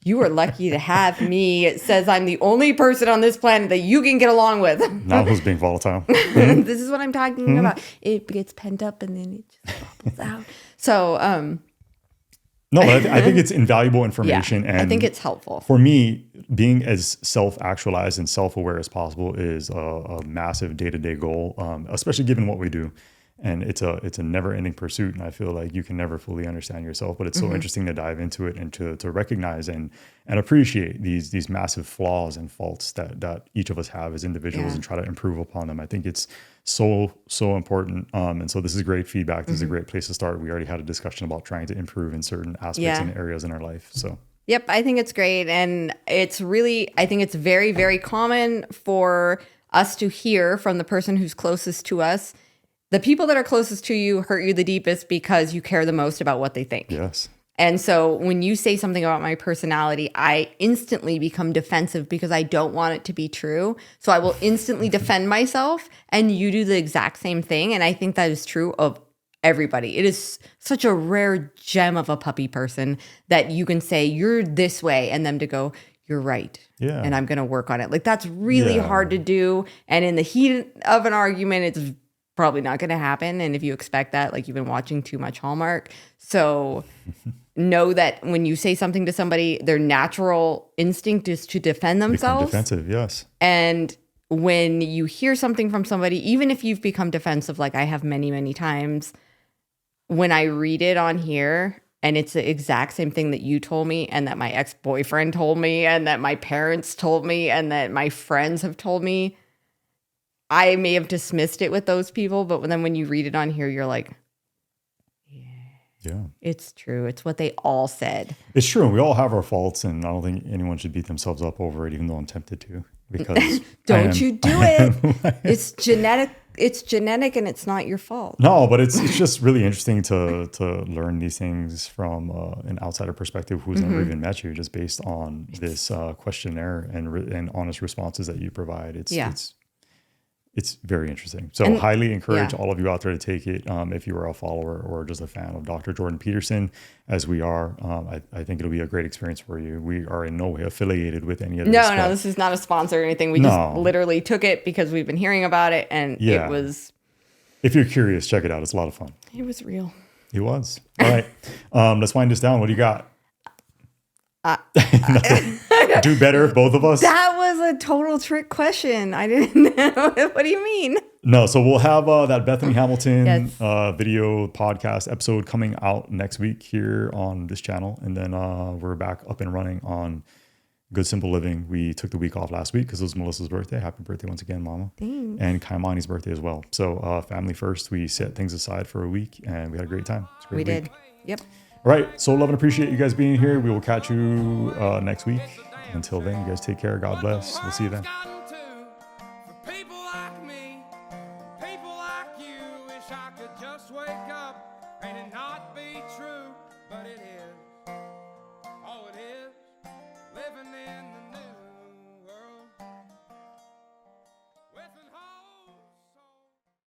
You are lucky to have me. It says I'm the only person on this planet that you can get along with. Now who's being volatile? This is what I'm talking about. It gets pent up and then it just bubbles out. So, no, I think it's invaluable information. And I think it's helpful. For me, being as self-actualized and self-aware as possible is a massive day-to-day goal, especially given what we do. And it's a never-ending pursuit. And I feel like you can never fully understand yourself, but it's so interesting to dive into it and to recognize and appreciate these massive flaws and faults that each of us have as individuals and try to improve upon them. I think it's so important. And so this is great feedback. This is a great place to start. We already had a discussion about trying to improve in certain aspects and areas in our life. So. Yep, I think it's great. And I think it's very, very common for us to hear from the person who's closest to us. The people that are closest to you hurt you the deepest because you care the most about what they think. Yes. And so when you say something about my personality, I instantly become defensive because I don't want it to be true. So I will instantly defend myself, and you do the exact same thing. And I think that is true of everybody. It is such a rare gem of a puppy person that you can say, you're this way, and them to go, you're right. Yeah. And I'm going to work on it. Like, that's really hard to do. And in the heat of an argument, it's probably not going to happen. And if you expect that, like, you've been watching too much Hallmark. So know that when you say something to somebody, their natural instinct is to defend themselves. Become defensive, yes. And when you hear something from somebody, even if you've become defensive, like I have many, many times, when I read it on here, and it's the exact same thing that you told me and that my ex-boyfriend told me and that my parents told me and that my friends have told me, I may have dismissed it with those people, but then when you read it on here, you're like, yeah, it's true. It's what they all said. It's true. And we all have our faults, and I don't think anyone should beat themselves up over it, even though I'm tempted to, because Don't you do it. It's genetic. It's genetic and it's not your fault. No, but it's just really interesting to learn these things from an outsider perspective who's never even met you, just based on this questionnaire and honest responses that you provide. It's very interesting. So highly encourage all of you out there to take it if you are a follower or just a fan of Dr. Jordan Peterson, as we are. I think it'll be a great experience for you. We are in no way affiliated with any of this. No, this is not a sponsor or anything. We just literally took it because we've been hearing about it, and it was... If you're curious, check it out. It's a lot of fun. It was real. It was. All right. Let's wind this down. What do you got? Do better, both of us? That was a total trick question. I didn't know. What do you mean? No, so we'll have that Bethany Hamilton video podcast episode coming out next week here on this channel. And then we're back up and running on Good Simple Living. We took the week off last week because it was Melissa's birthday. Happy birthday once again, Mama. Thanks. And Kaimani's birthday as well. So family first. We set things aside for a week and we had a great time. It was a great week. Did. Yep. All right. So love and appreciate you guys being here. We will catch you next week. Until then, you guys take care. God bless. We'll see you then. Living in